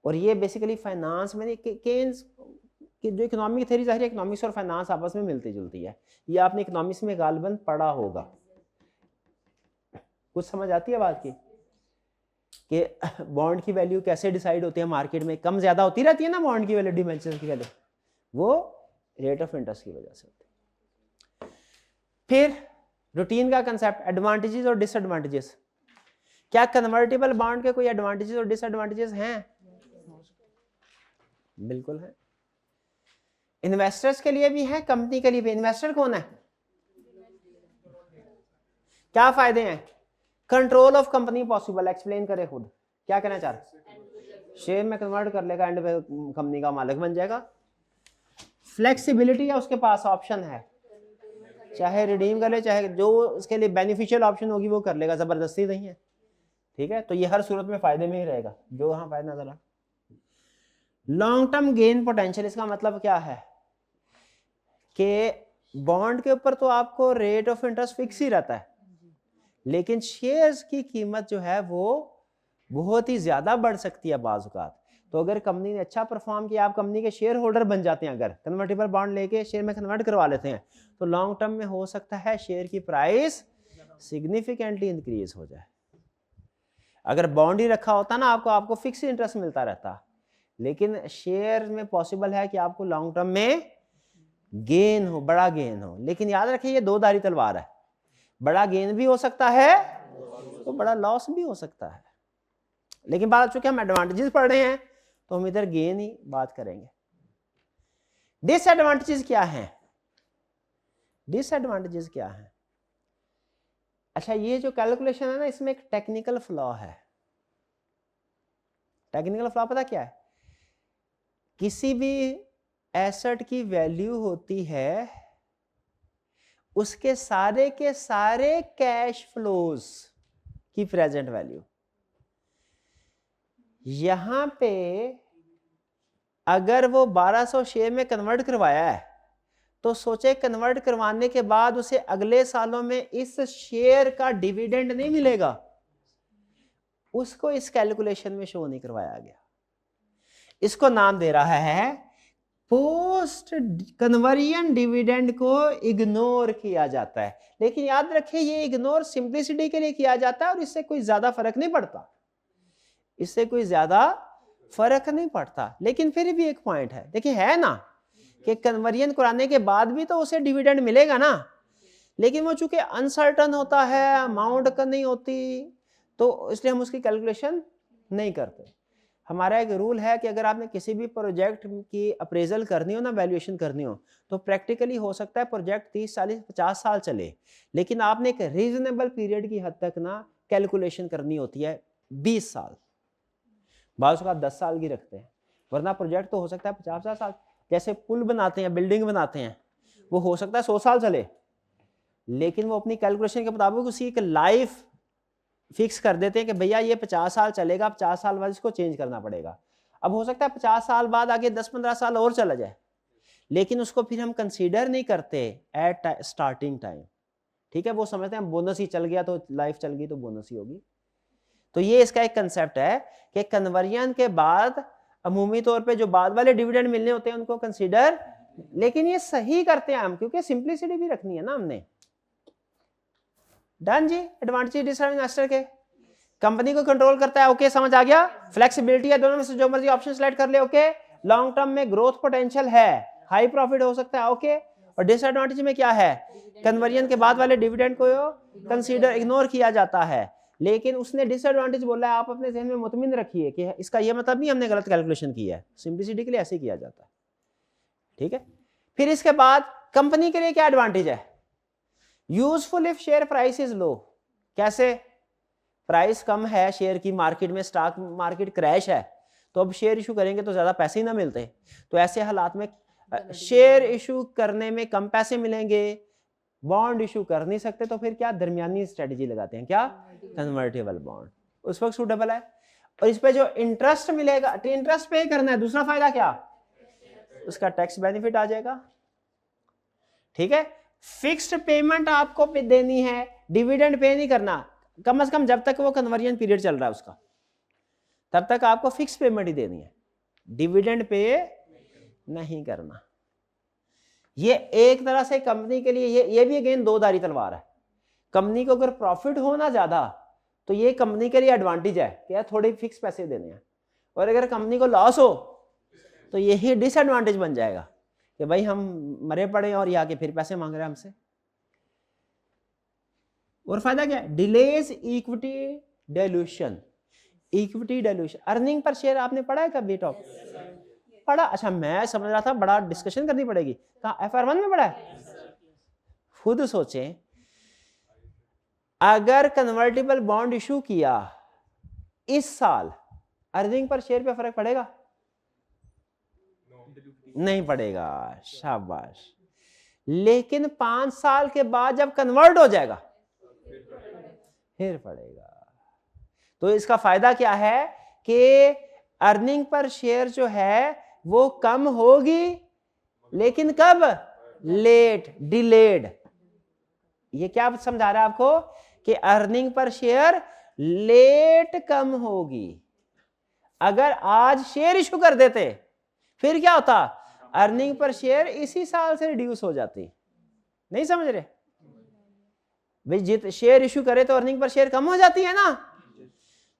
और ये बेसिकली फाइनेंस में केन्स कि जो इकोनॉमिक थ्योरी है, इकोनॉमिक्स और फाइनेंस आपस में मिलती जुलती है। ये आपने इकोनॉमिक्स में गालिबन पढ़ा होगा। कुछ समझ आती है बात की कि बॉन्ड की वैल्यू कैसे डिसाइड होती है मार्केट में? कम ज्यादा होती रहती है ना बॉन्ड की वैल्यू, डिबेंचर की वैल्यू, वो रेट ऑफ इंटरेस्ट की वजह से होती है। फिर रूटीन का कंसेप्ट, एडवांटेजेस और डिसएडवांटेजेस। क्या कन्वर्टेबल बॉन्ड के कोई एडवांटेजेस और डिसएडवांटेजेस हैं? बिल्कुल है। इन्वेस्टर्स के लिए भी है, कंपनी के लिए भी। इन्वेस्टर कौन है? क्या फायदे हैं? Control of company possible. Explain करें खुद, क्या कहना चाह रहे? शेयर में कन्वर्ट कर लेगा, एंड पे कंपनी का मालिक बन जाएगा। फ्लेक्सिबिलिटी है, उसके पास ऑप्शन है, चाहे रिडीम कर ले, चाहे जो उसके लिए बेनिफिशियल ऑप्शन होगी वो कर लेगा, जबरदस्ती नहीं है। ठीक है, तो ये हर सूरत में फायदे में ही रहेगा जो हाँ फायदा नजर आ। लॉन्ग टर्म गेन पोटेंशियल, इसका मतलब क्या है कि बॉन्ड के ऊपर तो आपको रेट ऑफ इंटरेस्ट फिक्स ही रहता है, लेकिन शेयर्स की कीमत जो है वो बहुत ही ज्यादा बढ़ सकती है बाज़ औक़ात। तो अगर कंपनी ने अच्छा परफॉर्म किया, आप कंपनी के शेयर होल्डर बन जाते हैं, अगर कन्वर्टेबल बॉन्ड लेके शेयर में कन्वर्ट करवा लेते हैं, तो लॉन्ग टर्म में हो सकता है शेयर की प्राइस सिग्निफिकेंटली इंक्रीज हो जाए। अगर बॉन्ड ही रखा होता ना आपको फिक्स इंटरेस्ट मिलता रहता, लेकिन शेयर में पॉसिबल है कि आपको लॉन्ग टर्म में गेन हो, बड़ा गेन हो। लेकिन याद रखिए ये दो धारी तलवार है, बड़ा गेन भी हो सकता है तो बड़ा लॉस भी हो सकता है। लेकिन बात चूंकि हम एडवांटेजेस पढ़ रहे हैं तो हम इधर गेन ही बात करेंगे। डिसएडवांटेजेस क्या हैं? डिसएडवांटेजेस क्या हैं? अच्छा, ये जो कैलकुलेशन है ना, इसमें एक टेक्निकल फ्लॉ है। टेक्निकल फ्लॉ पता क्या है? किसी भी एसेट की वैल्यू होती है उसके सारे के सारे कैश फ्लोज की प्रेजेंट वैल्यू। यहां पे अगर वो 1200 शेयर में कन्वर्ट करवाया है तो सोचे कन्वर्ट करवाने के बाद उसे अगले सालों में इस शेयर का डिविडेंड नहीं मिलेगा, उसको इस कैलकुलेशन में शो नहीं करवाया गया। इसको नाम दे रहा है पोस्ट कन्वर्जन डिविडेंड को इग्नोर किया जाता है। लेकिन याद रखिए ये इग्नोर सिंप्लिसिटी के लिए किया जाता है और इससे कोई ज्यादा फर्क नहीं पड़ता, इससे कोई ज्यादा फर्क नहीं पड़ता। लेकिन फिर भी एक पॉइंट है, देखिए है ना कि कन्वर्जन कराने के बाद भी तो उसे डिविडेंड मिलेगा ना, लेकिन वो चूंकि अनसर्टन होता है, अमाउंट का नहीं होती, तो इसलिए हम उसकी कैलकुलेशन नहीं करते। हमारा एक रूल है कि अगर आपने किसी भी प्रोजेक्ट की अप्रेजल करनी हो ना, वैल्यूएशन करनी हो, तो प्रैक्टिकली हो सकता है प्रोजेक्ट 30, 40, 50 साल चले, लेकिन आपने एक रीजनेबल पीरियड की हद तक ना कैलकुलेशन करनी होती है 20 साल, बाज़ औक़ात 10 साल की रखते हैं, वरना प्रोजेक्ट तो हो सकता है 50 साल। जैसे पुल बनाते हैं, बिल्डिंग बनाते हैं, वो हो सकता है 100 साल चले, लेकिन वो अपनी कैलकुलेशन के मुताबिक उसी एक लाइफ फिक्स कर देते हैं कि भैया ये 50 साल चलेगा, 50 साल बाद इसको चेंज करना पड़ेगा। अब हो सकता है 50 साल बाद आगे 10-15 साल और चला जाए, लेकिन उसको फिर हम कंसीडर नहीं करते एट स्टार्टिंग टाइम। ठीक है, वो समझते हैं बोनस ही चल गया तो लाइफ चल गई तो बोनस ही होगी। तो ये इसका एक कंसेप्ट है कि कन्वर्जन के बाद अमूमी तौर पे जो बाद वाले डिविडेंड मिलने होते हैं उनको कंसीडर, लेकिन ये सही करते हैं हम क्योंकि सिंप्लिसिटी भी रखनी है ना हमने। डन जी। एडवांटेज डिसएडवांटेज इन्वेस्टर के, कंपनी को कंट्रोल करता है, ओके समझ आ गया। फ्लेक्सिबिलिटी है, दोनों में से जो मर्जी ऑप्शन सेलेक्ट कर ले, ओके। लॉन्ग टर्म में ग्रोथ पोटेंशियल है, हाई प्रॉफिट हो सकता है, ओके। और डिसएडवांटेज में क्या है, कन्वर्जन के बाद वाले डिविडेंड को कंसीडर इग्नोर किया जाता है। लेकिन उसने डिसएडवांटेज बोला है, आप अपने जहन में मुतमिन रखिए कि इसका ये मतलब नहीं हमने गलत कैलकुलेशन किया है, सिंप्लिसिटी के लिए ऐसे किया जाता है, ठीक है। फिर इसके बाद कंपनी के लिए क्या एडवांटेज है, useful if share price is low. कैसे, प्राइस कम है शेयर की मार्केट में, स्टॉक मार्केट क्रैश है, तो अब शेयर इशू करेंगे तो ज्यादा पैसे ही ना मिलते, तो ऐसे हालात में शेयर इशू करने में कम पैसे मिलेंगे, बॉन्ड इशू कर नहीं सकते, तो फिर क्या दरमियानी स्ट्रेटजी लगाते हैं, क्या, कन्वर्टेबल बॉन्ड, उस वक्त सूटेबल है। और इस पे जो इंटरेस्ट मिलेगा, इंटरेस्ट पे करना है, दूसरा फायदा क्या, उसका टैक्स बेनिफिट आ जाएगा, ठीक है। फिक्स्ड पेमेंट आपको देनी है, डिविडेंड पे नहीं करना, कम से कम जब तक वो कन्वर्जन पीरियड चल रहा है उसका, तब तक आपको फिक्स पेमेंट ही देनी है, डिविडेंड पे नहीं करना। ये एक तरह से कंपनी के लिए ये भी अगेन दो धारी तलवार है। कंपनी को अगर प्रॉफिट हो ना ज्यादा तो ये कंपनी के लिए एडवांटेज है कि यार थोड़े फिक्स पैसे देने हैं, और अगर कंपनी को लॉस हो तो यही डिसएडवांटेज बन जाएगा कि भाई हम मरे पड़े और ये आके फिर पैसे मांग रहे हैं हमसे। और फायदा क्या है, delays equity dilution, equity dilution, earning per share आपने पढ़ा है कभी टॉप, पढ़ा, अच्छा मैं समझ रहा था बड़ा डिस्कशन करनी पड़ेगी, कहाँ FR1 में पढ़ा है, खुद सोचें अगर कन्वर्टिबल बॉन्ड इशू किया इस साल, अर्निंग पर शेयर पे फर्क पड़ेगा, नहीं पड़ेगा, शाबाश। लेकिन 5 साल के बाद जब कन्वर्ट हो जाएगा फिर पड़ेगा। तो इसका फायदा क्या है कि अर्निंग पर शेयर जो है वो कम होगी, लेकिन कब, लेट, डिलेड। ये क्या समझा रहा है आपको कि अर्निंग पर शेयर लेट कम होगी। अगर आज शेयर इशू कर देते फिर क्या होता, अर्निंग पर शेयर इसी साल से रिड्यूस हो जाती, नहीं समझ रहे भाई, जित शेयर इशू करे तो अर्निंग पर शेयर कम हो जाती है ना।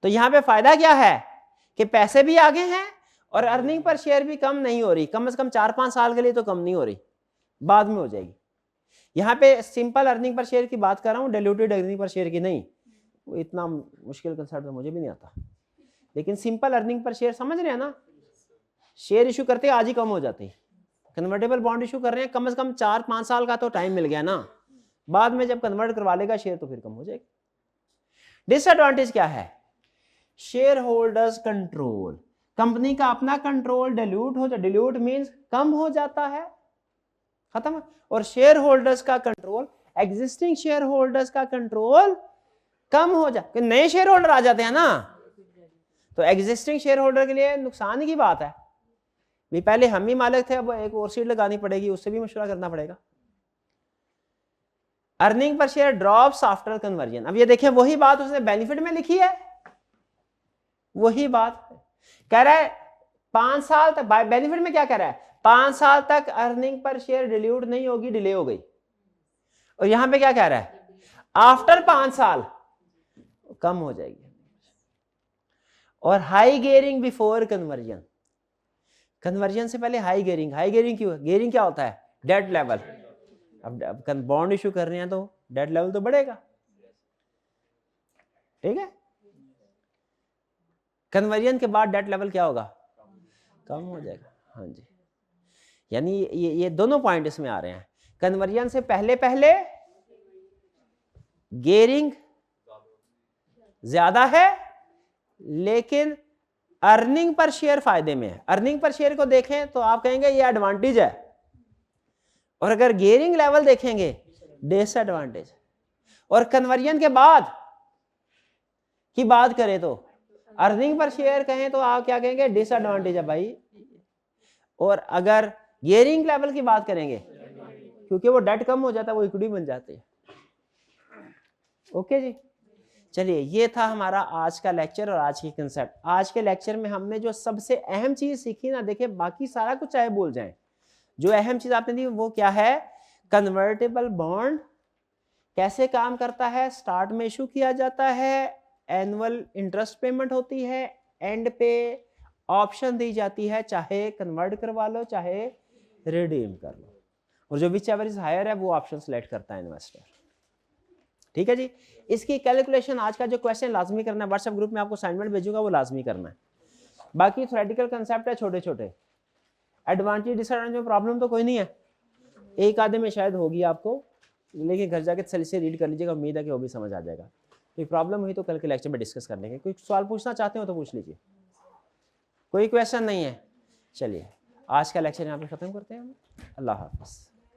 तो यहां पे फायदा क्या है कि पैसे भी आगे हैं और अर्निंग पर शेयर भी कम नहीं हो रही, कम से कम 4-5 साल के लिए तो कम नहीं हो रही, बाद में हो जाएगी। यहाँ पे सिंपल अर्निंग पर शेयर की बात कर रहा हूँ, डाइल्यूटेड अर्निंग पर शेयर की नहीं, वो इतना मुश्किल कंसेप्ट तो मुझे भी नहीं आता, लेकिन सिंपल अर्निंग पर शेयर समझ रहे हैं ना, शेयर इशू करते आज ही कम हो जाती, कन्वर्टेबल बॉन्ड इशू कर रहे हैं, कम से कम 4-5 साल का तो टाइम मिल गया ना, बाद में जब कन्वर्ट करवा लेगा शेयर तो फिर कम हो जाएगी। डिसएडवांटेज क्या है, शेयर होल्डर्स कंट्रोल, कंपनी का अपना कंट्रोल डाइल्यूट हो जाता, डाइल्यूट मींस कम हो जाता है, खत्म। और शेयर होल्डर्स का कंट्रोल, एग्जिस्टिंग शेयर होल्डर्स का कंट्रोल कम हो जाता, नए शेयर होल्डर आ जाते हैं ना, तो एग्जिस्टिंग शेयर होल्डर के लिए नुकसान की बात है, भी पहले हम ही मालिक थे, अब एक और सीट लगानी पड़ेगी, उससे भी मशवरा करना पड़ेगा। Earning per share drops after conversion, अब ये देखिए वही बात उसने बेनिफिट में लिखी है, वही बात कह रहा है 5 साल तक, बेनिफिट में क्या कह रहा है, 5 साल तक अर्निंग पर शेयर डिल्यूट नहीं होगी, डिले हो गई। और यहां पे क्या कह रहा है, आफ्टर 5 साल कम हो जाएगी। और high gearing before conversion, conversion से पहले हाई गेयरिंग, हाई गेयरिंग क्यों, गेयरिंग क्या होता है, डेट लेवल, अब बॉन्ड इशू कर रहे हैं तो डेट लेवल तो बढ़ेगा, ठीक है। कन्वर्जन के बाद डेट लेवल क्या होगा, कम हो जाएगा, हाँ जी। यानी ये दोनों पॉइंट इसमें आ रहे हैं, कन्वर्जन से पहले पहले गेयरिंग ज्यादा है, लेकिन अर्निंग पर शेयर फायदे में है। अर्निंग पर शेयर को देखें तो आप कहेंगे ये एडवांटेज है, और अगर गेयरिंग लेवल देखेंगे डिसएडवांटेज। और कन्वर्जन के बाद की बात करें तो अर्निंग पर शेयर कहें तो आप क्या कहेंगे, डिसएडवांटेज है भाई। और अगर गियरिंग लेवल की बात करेंगे, क्योंकि वो डेट कम हो जाता है, वो इक्विटी बन जाती है। ओके जी, चलिए ये था हमारा आज का लेक्चर और आज की कंसेप्ट। आज के लेक्चर में हमने जो सबसे अहम चीज सीखी ना, देखिए बाकी सारा कुछ चाहे भूल जाएं, जो अहम चीज आपने दी वो क्या है, कन्वर्टेबल बॉन्ड कैसे काम करता है, स्टार्ट में इशू किया जाता है, एनुअल इंटरेस्ट पेमेंट होती है, एंड पे ऑप्शन दी जाती है, चाहे कन्वर्ट करवा लो चाहे रिडीम कर लो, और जो विच एवर इज हायर है वो ऑप्शन सेलेक्ट करता है इन्वेस्टर। ठीक है जी। इसकी कैलकुलेशन आज का जो क्वेश्चन लाजमी करना है, व्हाट्सएप ग्रुप में आपको असाइनमेंट भेजूंगा, वो लाजमी करना है। बाकी थ्योरेटिकल कंसेप्ट है छोटे छोटे, एडवांटेज डिसएडवांटेज में प्रॉब्लम तो कोई नहीं है, एक आधे में शायद होगी आपको, लेकिन घर जाके तसल्ली से रीड कर लीजिएगा, उम्मीद है कि वो भी समझ आ जाएगा। कोई प्रॉब्लम हुई तो कल के लेक्चर में डिस्कस कर लेंगे। कोई सवाल पूछना चाहते हो तो पूछ लीजिए, कोई क्वेश्चन नहीं है। चलिए आज का लेक्चर यहाँ पे ख़त्म करते हैं हम। अल्लाह हाफ़िज़।